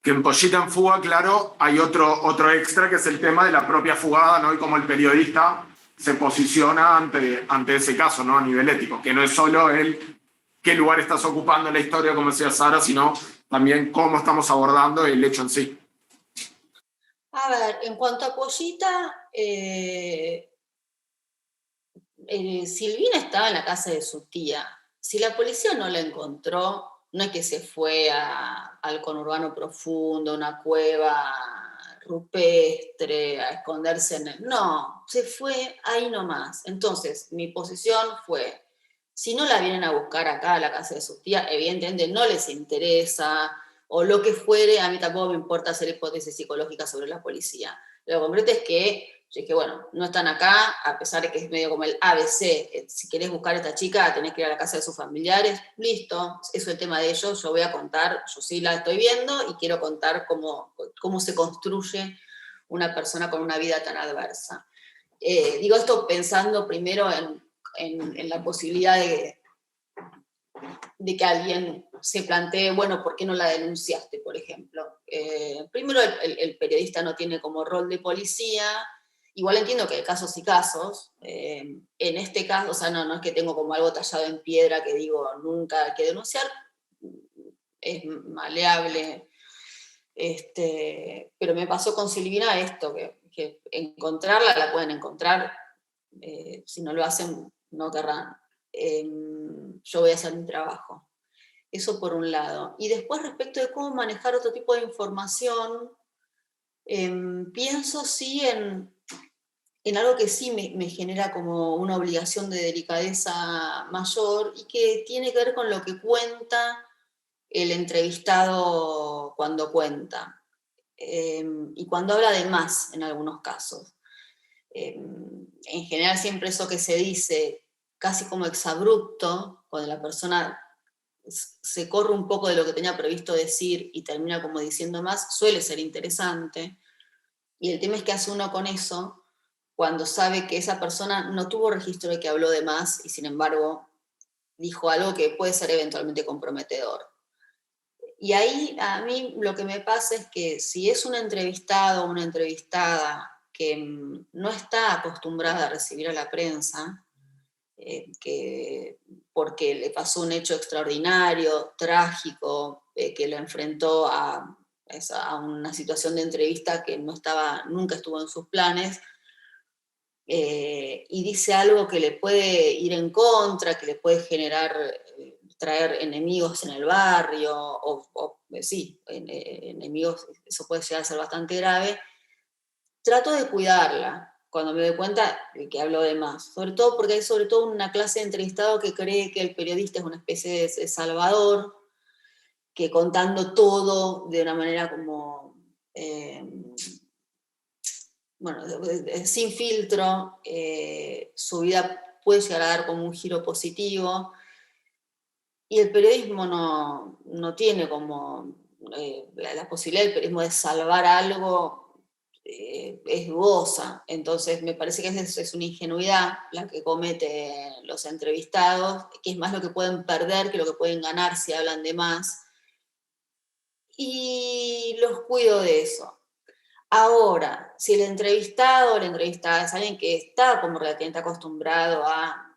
Que en Pollita en Fuga, claro, hay otro extra que es el tema de la propia fugada, ¿no? Y cómo el periodista se posiciona ante ese caso, ¿no? A nivel ético, que no es solo el qué lugar estás ocupando en la historia, como decía Sara, sino también cómo estamos abordando el hecho en sí. A ver, en cuanto a Pollita, Silvina estaba en la casa de su tía. Si la policía no la encontró, no es que se fue al conurbano profundo, a una cueva rupestre, a esconderse en el... No, se fue ahí nomás. Entonces, mi posición fue, si no la vienen a buscar acá a la casa de su tía, evidentemente no les interesa, o lo que fuere, a mí tampoco me importa hacer hipótesis psicológicas sobre la policía. Lo concreto es que yo dije, bueno, no están acá, a pesar de que es medio como el ABC, si querés buscar a esta chica, tenés que ir a la casa de sus familiares, listo, eso es el tema de ellos, yo voy a contar, yo sí la estoy viendo y quiero contar cómo se construye una persona con una vida tan adversa. Digo esto pensando primero en la posibilidad de que alguien se plantee, bueno, ¿por qué no la denunciaste, por ejemplo? Primero, el periodista no tiene como rol de policía. Igual entiendo que hay casos y casos. En este caso, o sea, no es que tengo como algo tallado en piedra que digo nunca hay que denunciar, es maleable. Pero me pasó con Silvina esto, que encontrarla la pueden encontrar, si no lo hacen no querrán. Yo voy a hacer mi trabajo. Eso por un lado. Y después respecto de cómo manejar otro tipo de información, pienso sí en algo que sí me genera como una obligación de delicadeza mayor y que tiene que ver con lo que cuenta el entrevistado cuando cuenta. Y cuando habla de más en algunos casos. En general siempre eso que se dice casi como exabrupto, cuando la persona se corre un poco de lo que tenía previsto decir y termina como diciendo más, suele ser interesante. Y el tema es que hace uno con eso cuando sabe que esa persona no tuvo registro de que habló de más y sin embargo dijo algo que puede ser eventualmente comprometedor. Y ahí a mí lo que me pasa es que si es un entrevistado o una entrevistada que no está acostumbrada a recibir a la prensa, porque le pasó un hecho extraordinario, trágico, que lo enfrentó a una situación de entrevista que nunca estuvo en sus planes, y dice algo que le puede ir en contra, que le puede traer enemigos en el barrio, enemigos, eso puede llegar a ser bastante grave, trato de cuidarla cuando me doy cuenta de que hablo de más, sobre todo porque hay sobre todo una clase de entrevistado que cree que el periodista es una especie de salvador, que contando todo de una manera como bueno, sin filtro, su vida puede llegar a dar como un giro positivo, y el periodismo no tiene como la posibilidad del periodismo de salvar algo, es dudosa. Entonces me parece que es una ingenuidad la que cometen los entrevistados, que es más lo que pueden perder que lo que pueden ganar si hablan de más, y los cuido de eso. Ahora, si el entrevistado o la entrevistada es alguien que está como relativamente acostumbrado a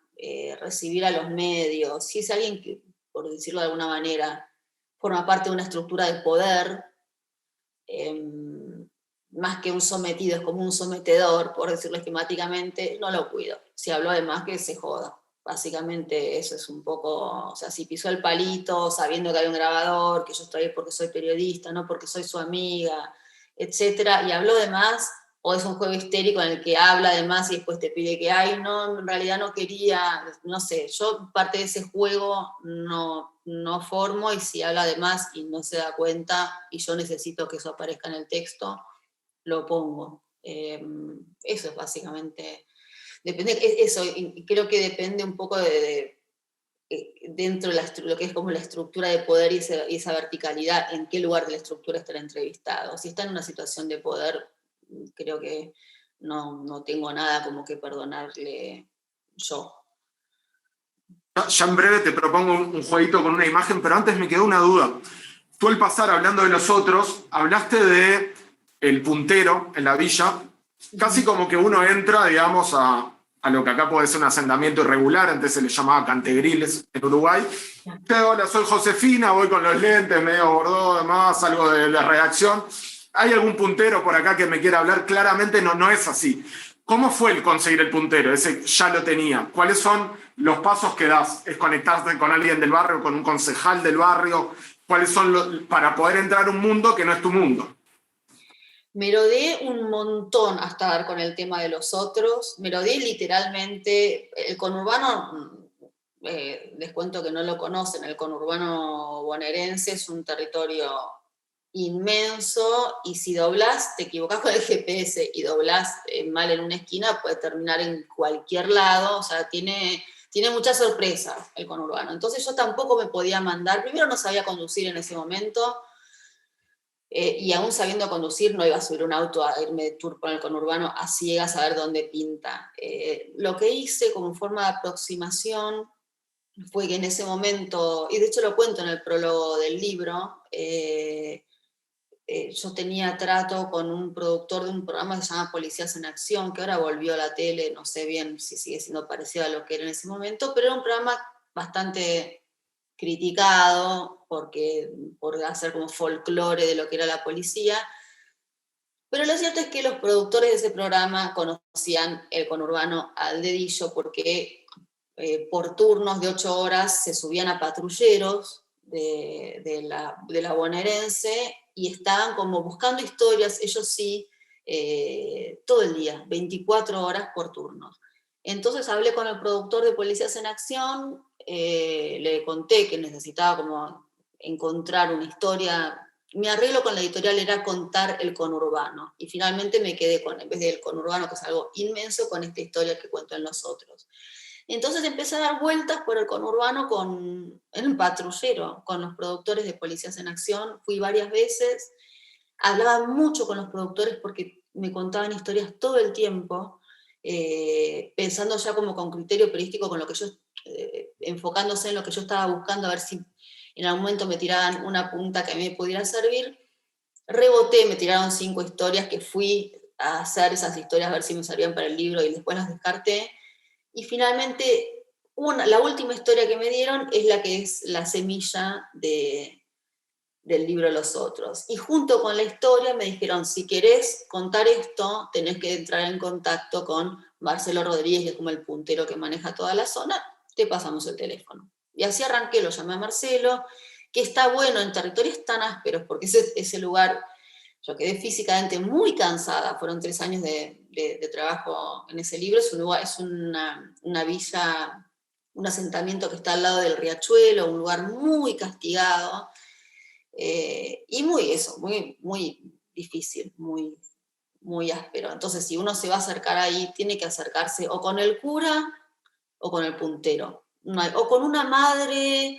recibir a los medios, si es alguien que, por decirlo de alguna manera, forma parte de una estructura de poder, más que un sometido, es como un sometedor, por decirlo esquemáticamente, no lo cuido. Si habló de más, que se joda. Básicamente eso es un poco, o sea, si pisó el palito sabiendo que hay un grabador, que yo estoy ahí porque soy periodista, no porque soy su amiga, etcétera, y habló de más, o es un juego histérico en el que habla de más y después te pide que, ay, no, en realidad no quería, no sé, yo parte de ese juego no formo, y si habla de más y no se da cuenta, y yo necesito que eso aparezca en el texto, lo pongo. Eso es básicamente, depende, eso, y creo que depende un poco dentro de lo que es como la estructura de poder y esa verticalidad, en qué lugar de la estructura está el entrevistado. Si está en una situación de poder, creo que no tengo nada como que perdonarle yo. Ya en breve te propongo un jueguito con una imagen, pero antes me quedó una duda. Tú al pasar hablando de los otros, hablaste de el puntero en la villa, casi como que uno entra, digamos, a lo que acá puede ser un asentamiento irregular, antes se le llamaba Cantegriles en Uruguay. Hola, soy Josefina, voy con los lentes, medio bordó, además, algo de redacción. ¿Hay algún puntero por acá que me quiera hablar? Claramente no es así. ¿Cómo fue el conseguir el puntero? Ese ya lo tenía. ¿Cuáles son los pasos que das? ¿Es conectarte con alguien del barrio, con un concejal del barrio? ¿Cuáles son para poder entrar a un mundo que no es tu mundo? Me rodeé un montón hasta dar con el tema de los otros. Me rodeé literalmente. El conurbano, les cuento que no lo conocen, el conurbano bonaerense es un territorio inmenso, y si doblás, te equivocás con el GPS y doblás mal en una esquina, puede terminar en cualquier lado. O sea, tiene muchas sorpresas el conurbano. Entonces yo tampoco me podía mandar, primero no sabía conducir en ese momento, y aún sabiendo conducir no iba a subir un auto a irme de tour por el conurbano a ciegas a ver dónde pinta. Lo que hice como forma de aproximación fue que en ese momento, y de hecho lo cuento en el prólogo del libro, yo tenía trato con un productor de un programa que se llama Policías en Acción, que ahora volvió a la tele, no sé bien si sigue siendo parecido a lo que era en ese momento, pero era un programa bastante criticado por hacer como folclore de lo que era la policía. Pero lo cierto es que los productores de ese programa conocían el conurbano al dedillo, porque por turnos de 8 horas se subían a patrulleros de la bonaerense y estaban como buscando historias, ellos sí, todo el día, 24 horas por turno. Entonces hablé con el productor de Policías en Acción, le conté que necesitaba como encontrar una historia. Mi arreglo con la editorial era contar el conurbano, y finalmente me quedé con, en vez del conurbano, que es algo inmenso, con esta historia que cuento en los otros. Entonces empecé a dar vueltas por el conurbano en un patrullero, con los productores de Policías en Acción. Fui varias veces, hablaba mucho con los productores porque me contaban historias todo el tiempo, pensando ya como con criterio periodístico, con lo que yo, enfocándose en lo que yo estaba buscando, a ver si en algún momento me tiraban una punta que a mí me pudiera servir. Reboté, me tiraron 5 historias que fui a hacer esas historias a ver si me servían para el libro, y después las descarté. Y finalmente, la última historia que me dieron es la que es la semilla del libro Los Otros. Y junto con la historia me dijeron, si querés contar esto, tenés que entrar en contacto con Marcelo Rodríguez, que es como el puntero que maneja toda la zona, te pasamos el teléfono. Y así arranqué, lo llamé a Marcelo, que está bueno en territorios tan ásperos, porque ese lugar, yo quedé físicamente muy cansada, fueron 3 años de trabajo en ese libro. Es una villa, un asentamiento que está al lado del riachuelo, un lugar muy castigado, y muy difícil, muy, muy áspero. Entonces, si uno se va a acercar ahí, tiene que acercarse o con el cura o con el puntero, o con una madre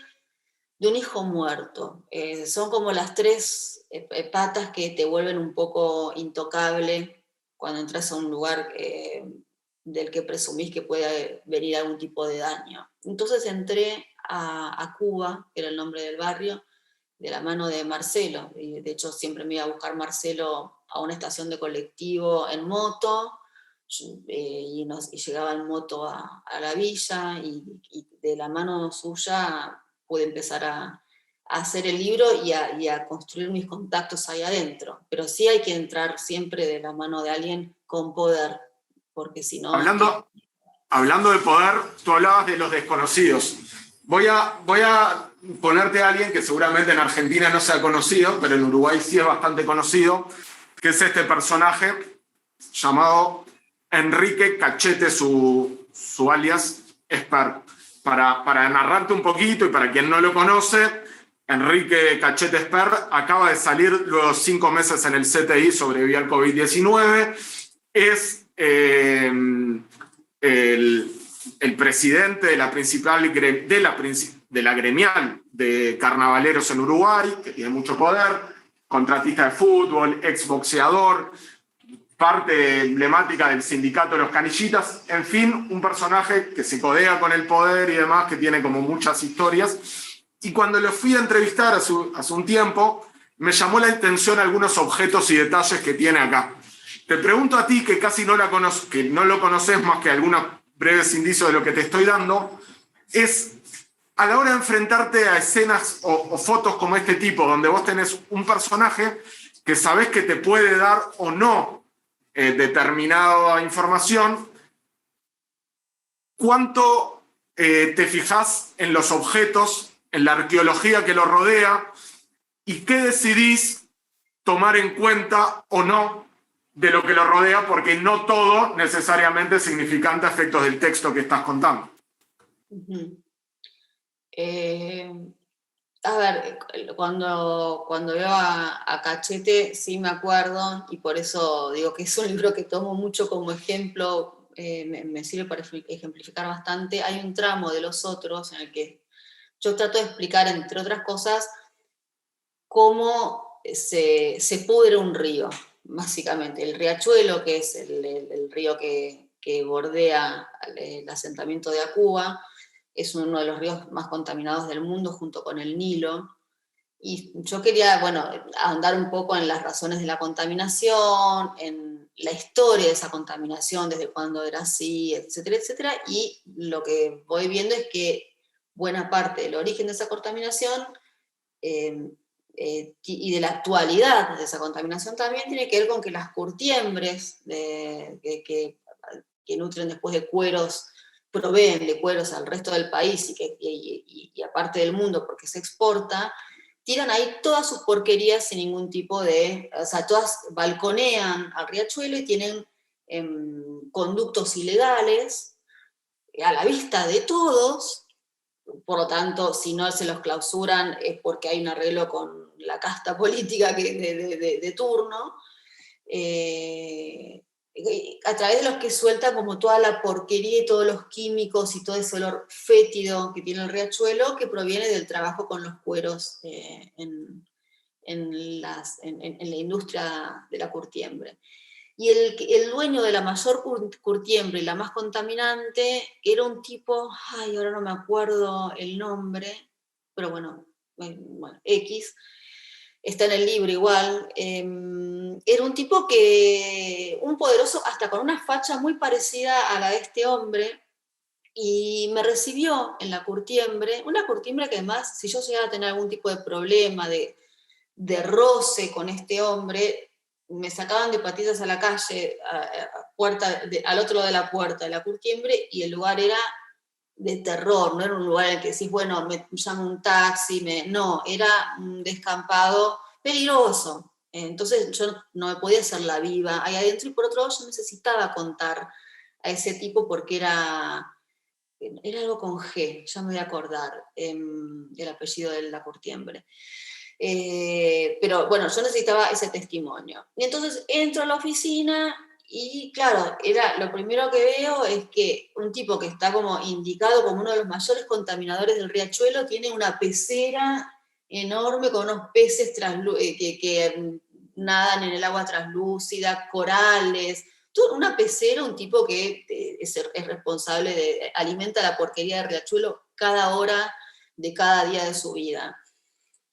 de un hijo muerto. Son como las tres patas que te vuelven un poco intocable cuando entras a un lugar del que presumís que puede venir algún tipo de daño. Entonces entré a Cuba, que era el nombre del barrio, de la mano de Marcelo. Y de hecho siempre me iba a buscar Marcelo a una estación de colectivo en moto, y llegaba en moto a la villa, y de la mano suya pude empezar a hacer el libro y a construir mis contactos ahí adentro. Pero sí hay que entrar siempre de la mano de alguien con poder, porque si no... Hablando de poder, tú hablabas de los desconocidos. Voy a ponerte a alguien que seguramente en Argentina no sea conocido, pero en Uruguay sí es bastante conocido, que es este personaje llamado Enrique Cachete, su alias Esper. Para narrarte un poquito y para quien no lo conoce, Enrique Cachete Esper acaba de salir luego de 5 meses en el CTI, sobrevivió al COVID-19, es el presidente de la principal de la gremial de carnavaleros en Uruguay, que tiene mucho poder, contratista de fútbol, exboxeador, parte emblemática del sindicato de los canillitas, en fin, un personaje que se codea con el poder y demás, que tiene como muchas historias. Y cuando lo fui a entrevistar hace un tiempo, me llamó la atención algunos objetos y detalles que tiene acá. Te pregunto a ti, que casi no lo conoces más que algunos breves indicios de lo que te estoy dando, es a la hora de enfrentarte a escenas o fotos como este tipo, donde vos tenés un personaje que sabés que te puede dar o no determinada información, ¿cuánto te fijás en los objetos, en la arqueología que lo rodea, y qué decidís tomar en cuenta o no de lo que lo rodea, porque no todo necesariamente es significante a efectos del texto que estás contando? Uh-huh. A ver, cuando veo a Cachete sí me acuerdo, y por eso digo que es un libro que tomo mucho como ejemplo, me sirve para ejemplificar bastante. Hay un tramo de Los Otros en el que yo trato de explicar, entre otras cosas, cómo se pudre un río, básicamente. El riachuelo, que es el río que bordea el asentamiento de Acuba, es uno de los ríos más contaminados del mundo junto con el Nilo. Y yo quería, bueno, ahondar un poco en las razones de la contaminación, en la historia de esa contaminación, desde cuándo era así, etcétera, etcétera. Y lo que voy viendo es que buena parte del origen de esa contaminación y de la actualidad de esa contaminación también tiene que ver con que las curtiembres que nutren después de cueros, proveen de cueros al resto del país y aparte del mundo porque se exporta, tiran ahí todas sus porquerías sin ningún tipo de... O sea, todas balconean al riachuelo y tienen conductos ilegales a la vista de todos. Por lo tanto, si no se los clausuran es porque hay un arreglo con la casta política de turno. A través de los que sueltan como toda la porquería y todos los químicos y todo ese olor fétido que tiene el riachuelo, que proviene del trabajo con los cueros en la industria de la curtiembre. Y el dueño de la mayor curtiembre y la más contaminante era un tipo, ay, ahora no me acuerdo el nombre, pero bueno, X, está en el libro igual. Era un tipo un poderoso, hasta con una facha muy parecida a la de este hombre, y me recibió en la curtiembre, una curtiembre que además, si yo llegara a tener algún tipo de problema, de roce con este hombre, me sacaban de patillas a la calle, al otro lado de la puerta de la curtiembre, y el lugar era de terror, no era un lugar en el que decís, bueno, me llamo un taxi, no, era un descampado peligroso. Entonces yo no me podía hacer la viva ahí adentro, y por otro lado yo necesitaba contar a ese tipo porque era algo con G, ya me voy a acordar, el apellido de la curtiembre. Pero bueno, yo necesitaba ese testimonio. Y entonces entro a la oficina y claro, lo primero que veo es que un tipo que está como indicado como uno de los mayores contaminadores del riachuelo tiene una pecera enorme con unos peces que nadan en el agua translúcida, corales, una pecera, un tipo que es responsable alimenta la porquería del riachuelo cada hora de cada día de su vida.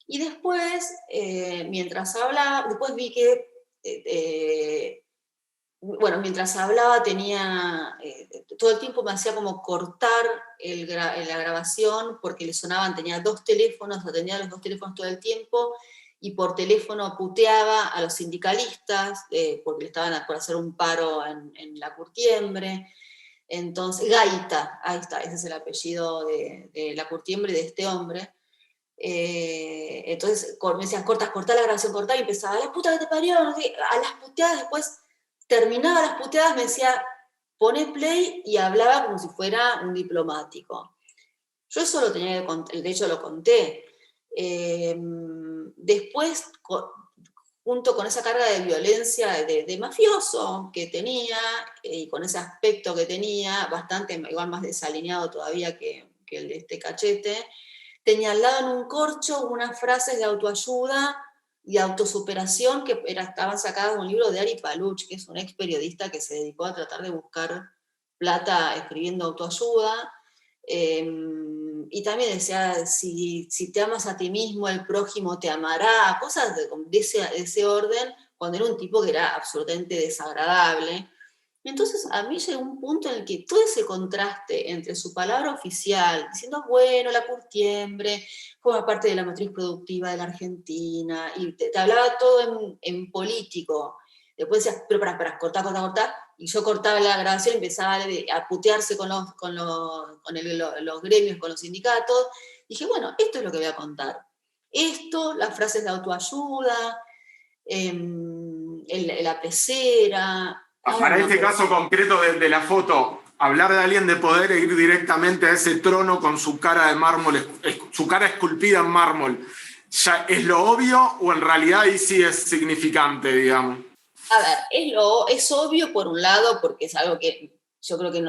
Y después, mientras hablaba, después vi que, bueno, mientras hablaba todo el tiempo me hacía como cortar la grabación porque le sonaban, tenía 2 teléfonos, atendía los 2 teléfonos todo el tiempo, y por teléfono puteaba a los sindicalistas porque le estaban por hacer un paro en la Curtiembre. Entonces, Gaita, ahí está, ese es el apellido de la Curtiembre de este hombre. Entonces me decían, corta la grabación, corta, y empezaba, la puta que te parió, no sé, a las puteadas. Después terminaba las puteadas, me decía, pone play, y hablaba como si fuera un diplomático. Yo eso lo tenía que contar, de hecho lo conté. Después, junto con esa carga de violencia de mafioso que tenía, y con ese aspecto que tenía, bastante, igual más desalineado todavía que el de este cachete, tenía al lado en un corcho unas frases de autoayuda y autosuperación que estaban sacadas de un libro de Ari Paluch, que es un ex periodista que se dedicó a tratar de buscar plata escribiendo autoayuda. Y también decía, si te amas a ti mismo, el prójimo te amará, cosas de ese orden, cuando era un tipo que era absolutamente desagradable. Entonces a mí llegó un punto en el que todo ese contraste entre su palabra oficial, diciendo, bueno, la Curtiembre forma parte de la matriz productiva de la Argentina, y te hablaba todo en político. Después decías, pero para, cortar, y yo cortaba la grabación y empezaba a putearse con los gremios, con los sindicatos. Dije, bueno, esto es lo que voy a contar. Esto, las frases de autoayuda, la pecera. Para este caso concreto de la foto, hablar de alguien de poder e ir directamente a ese trono con su cara de mármol, su cara esculpida en mármol, ¿ya es lo obvio o en realidad ahí sí es significante, digamos? A ver, es obvio por un lado, porque es algo que yo creo que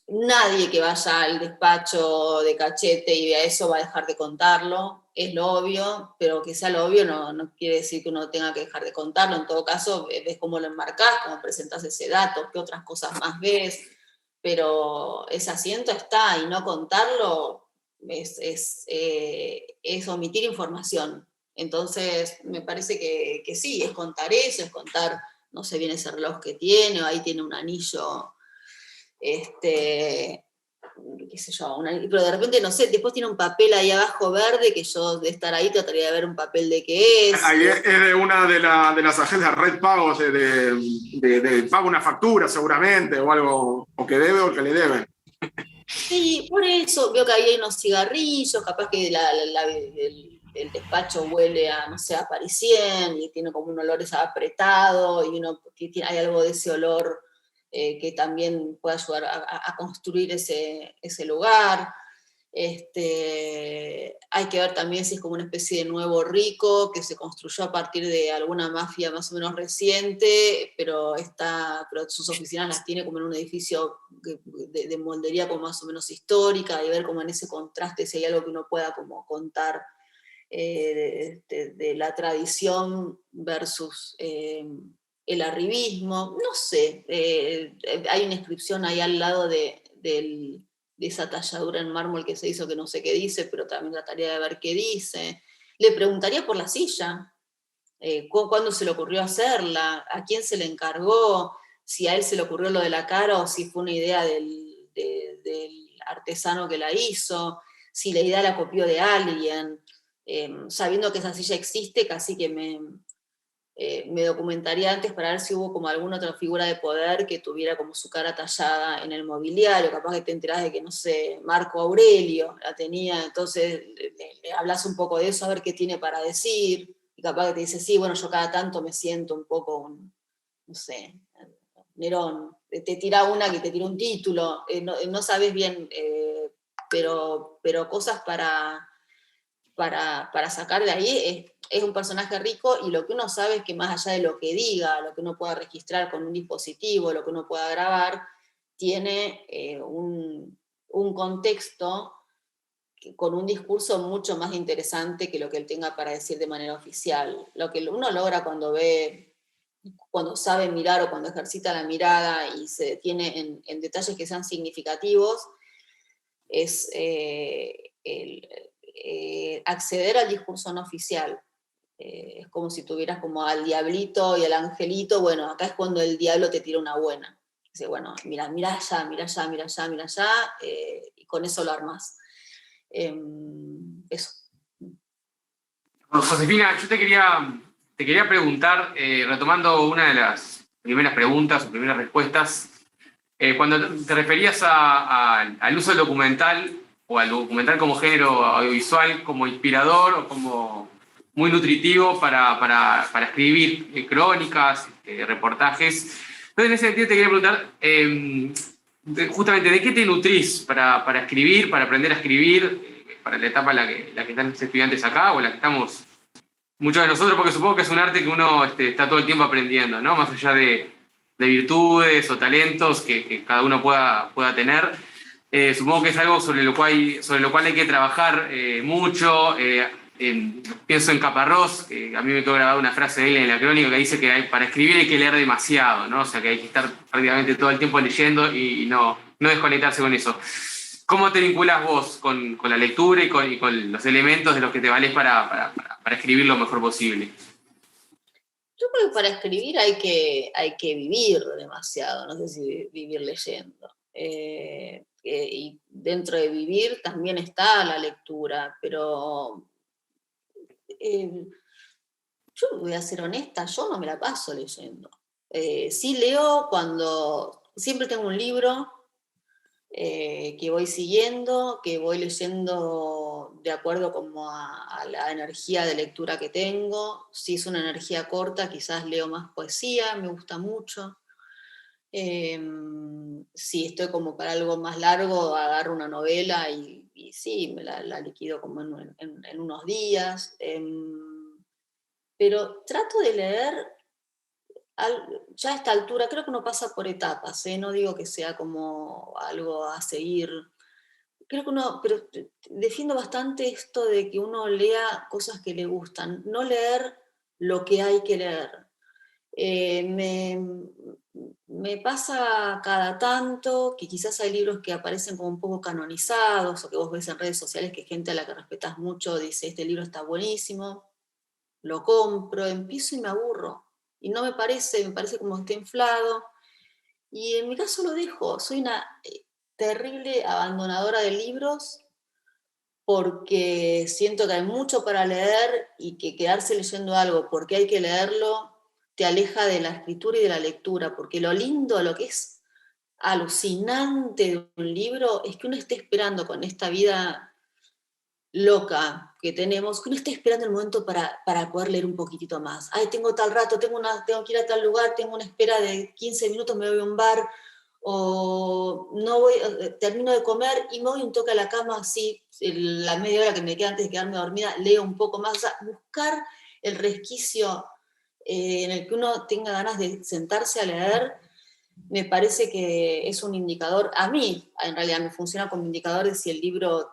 nadie que vaya al despacho de Cachete y vea eso va a dejar de contarlo, es lo obvio, pero que sea lo obvio no quiere decir que uno tenga que dejar de contarlo. En todo caso, ves cómo lo enmarcás, cómo presentás ese dato, qué otras cosas más ves, pero ese asiento está, y no contarlo es omitir información. Entonces, me parece que sí, es contar eso, es contar, no sé bien ese reloj que tiene, o ahí tiene un anillo, qué sé yo, pero de repente, no sé, después tiene un papel ahí abajo verde, que yo de estar ahí trataría de ver un papel de qué es. Ahí es de una de las agencias Red Pagos, de pago una factura seguramente, o algo, o que debe o que le deben. Sí, por eso veo que ahí hay unos cigarrillos, capaz que el despacho huele a, no sé, a Parisien, y tiene como un olor apretado, y hay algo de ese olor que también puede ayudar a construir ese lugar. Hay que ver también si es como una especie de nuevo rico que se construyó a partir de alguna mafia más o menos reciente, pero sus oficinas las tiene como en un edificio de moldería como más o menos histórica, y ver como en ese contraste si hay algo que uno pueda como contar de la tradición versus el arribismo. No sé, hay una inscripción ahí al lado de esa talladura en mármol que se hizo, que no sé qué dice, pero también trataría de ver qué dice. Le preguntaría por la silla, cuándo se le ocurrió hacerla, a quién se le encargó, si a él se le ocurrió lo de la cara o si fue una idea del artesano que la hizo, si la idea la copió de alguien. Sabiendo que esa silla existe, casi que me documentaría antes para ver si hubo como alguna otra figura de poder que tuviera como su cara tallada en el mobiliario. Capaz que te enterás de que, no sé, Marco Aurelio la tenía, entonces le hablas un poco de eso, a ver qué tiene para decir, y capaz que te dice, sí, bueno, yo cada tanto me siento un poco, no sé, Nerón, te tira una que te tira un título, no sabes bien, pero cosas para para sacar de ahí es un personaje rico, y lo que uno sabe es que más allá de lo que diga, lo que uno pueda registrar con un dispositivo, lo que uno pueda grabar, tiene un contexto con un discurso mucho más interesante que lo que él tenga para decir de manera oficial. Lo que uno logra cuando sabe mirar o cuando ejercita la mirada y se detiene en detalles que sean significativos, es acceder al discurso no oficial. Es como si tuvieras como al diablito y al angelito. Bueno, acá es cuando el diablo te tira una buena. Dice, bueno, mira allá, mira allá, mira allá, mira allá, y con eso lo armás. Eso. Bueno, Josefina, yo te quería preguntar, retomando una de las primeras preguntas o primeras respuestas, cuando te referías al uso del documental, o al documental como género audiovisual, como inspirador o como muy nutritivo para escribir crónicas, reportajes. Entonces, en ese sentido te quería preguntar, justamente, ¿de qué te nutrís para escribir, para aprender a escribir, para la etapa en la que están los estudiantes acá, o en la que estamos muchos de nosotros? Porque supongo que es un arte que uno está todo el tiempo aprendiendo, ¿no? Más allá de virtudes o talentos que cada uno pueda tener. Supongo que es algo sobre lo cual hay que trabajar mucho. Pienso en Caparrós, que a mí me quedó grabada una frase de él en la crónica que dice que para escribir hay que leer demasiado, ¿no? O sea, que hay que estar prácticamente todo el tiempo leyendo y no desconectarse con eso. ¿Cómo te vinculás vos con la lectura y con los elementos de los que te valés para escribir lo mejor posible? Yo creo que para escribir hay que vivir demasiado, no sé si vivir leyendo. Y dentro de vivir también está la lectura, pero yo voy a ser honesta, yo no me la paso leyendo. Sí leo cuando siempre tengo un libro que voy siguiendo, que voy leyendo de acuerdo como a la energía de lectura que tengo. Si es una energía corta, quizás leo más poesía, me gusta mucho. Si estoy como para algo más largo, agarro una novela y sí, me la liquido como en unos días. Pero trato de leer ya a esta altura. Creo que uno pasa por etapas, no digo que sea como algo a seguir. Creo que pero defiendo bastante esto de que uno lea cosas que le gustan, no leer lo que hay que leer. Me pasa cada tanto que quizás hay libros que aparecen como un poco canonizados, o que vos ves en redes sociales que gente a la que respetas mucho dice, este libro está buenísimo, lo compro, empiezo y me aburro. Y no me parece como que está inflado. Y en mi caso lo dejo. Soy una terrible abandonadora de libros porque siento que hay mucho para leer y que quedarse leyendo algo porque hay que leerlo te aleja de la escritura y de la lectura, porque lo lindo, lo que es alucinante de un libro es que uno esté esperando con esta vida loca que tenemos, que uno esté esperando el momento para poder leer un poquitito más. Ay, tengo tal rato, tengo que ir a tal lugar, tengo una espera de 15 minutos, me voy a un bar, o no voy, termino de comer y me voy un toque a la cama, así, la media hora que me queda antes de quedarme dormida, leo un poco más. O sea, buscar el resquicio en el que uno tenga ganas de sentarse a leer, me parece que es un indicador. A mí, en realidad, me funciona como indicador de si el libro,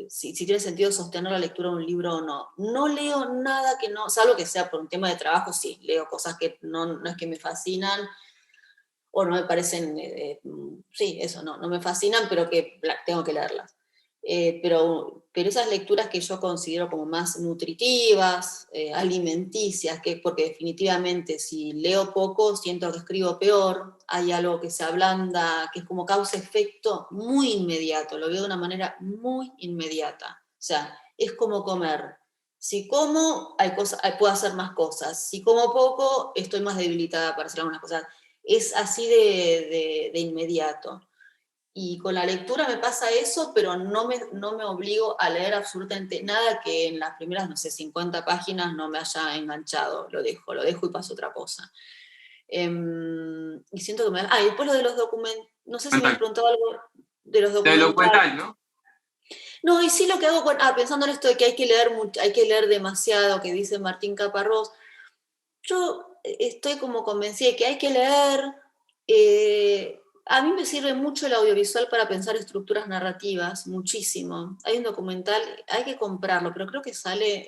si tiene sentido sostener la lectura de un libro o no. No leo nada que no, salvo que sea por un tema de trabajo, sí, leo cosas que no es que me fascinan, o no me parecen, sí, eso, no me fascinan, pero que tengo que leerlas. Pero esas lecturas que yo considero como más nutritivas, alimenticias, porque definitivamente si leo poco siento que escribo peor, hay algo que se ablanda, que es como causa-efecto muy inmediato, lo veo de una manera muy inmediata. O sea, es como comer. Si como, puedo hacer más cosas. Si como poco, estoy más debilitada para hacer algunas cosas. Es así de inmediato. Y con la lectura me pasa eso, pero no me obligo a leer absolutamente nada que en las primeras, no sé, 50 páginas no me haya enganchado. Lo dejo y paso a otra cosa. Y siento que y después lo de los documentos, no sé si me has preguntado algo de los Del documentales. documental, ¿no? No, y sí lo que hago, pensando en esto de que hay que leer demasiado, que dice Martín Caparrós, yo estoy como convencida de que hay que leer. A mí me sirve mucho el audiovisual para pensar estructuras narrativas, muchísimo. Hay un documental, hay que comprarlo, pero creo que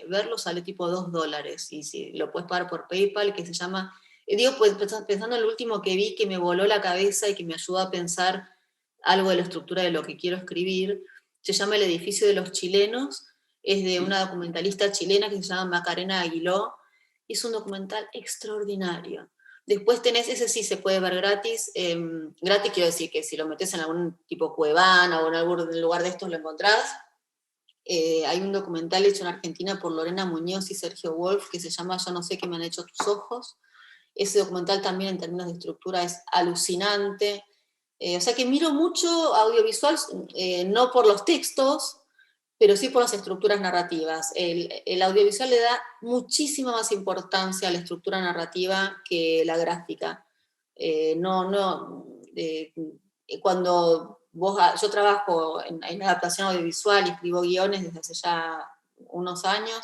verlo sale tipo $2, y si lo puedes pagar por PayPal, que se llama, pues pensando en el último que vi, que me voló la cabeza y que me ayudó a pensar algo de la estructura de lo que quiero escribir, se llama El edificio de los chilenos, es de una documentalista chilena que se llama Macarena Aguiló, y es un documental extraordinario. Después tenés, ese sí se puede ver gratis, gratis quiero decir que si lo metes en algún tipo Cuevana o en algún lugar de estos lo encontrás. Hay un documental hecho en Argentina por Lorena Muñoz y Sergio Wolf que se llama Yo no sé qué me han hecho tus ojos. Ese documental también en términos de estructura es alucinante. O sea que miro mucho audiovisual, no por los textos, pero sí por las estructuras narrativas. El audiovisual le da muchísima más importancia a la estructura narrativa que la gráfica. Cuando yo trabajo en adaptación audiovisual y escribo guiones desde hace ya unos años,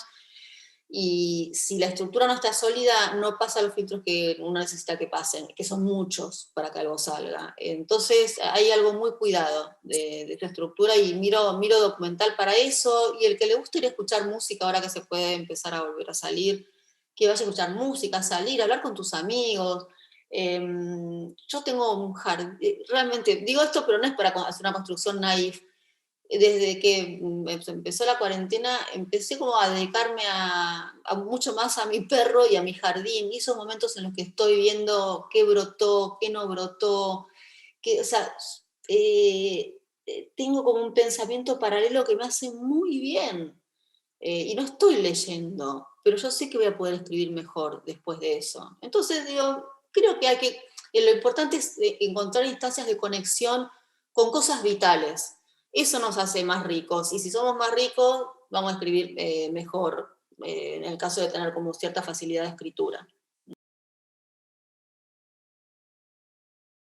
y si la estructura no está sólida, no pasa los filtros que uno necesita que pasen, que son muchos para que algo salga. Entonces hay algo muy cuidado de esta estructura, y miro documental para eso, y el que le guste ir a escuchar música, ahora que se puede empezar a volver a salir, que vaya a escuchar música, salir, hablar con tus amigos. Yo tengo un jardín, realmente digo esto, pero no es para hacer una construcción naif. Desde que empezó la cuarentena, empecé como a dedicarme mucho más a mi perro y a mi jardín, y esos momentos en los que estoy viendo qué brotó, qué no brotó, o sea, tengo como un pensamiento paralelo que me hace muy bien, y no estoy leyendo, pero yo sé que voy a poder escribir mejor después de eso. Entonces digo, creo que lo importante es encontrar instancias de conexión con cosas vitales. Eso nos hace más ricos, y si somos más ricos, vamos a escribir mejor, en el caso de tener como cierta facilidad de escritura.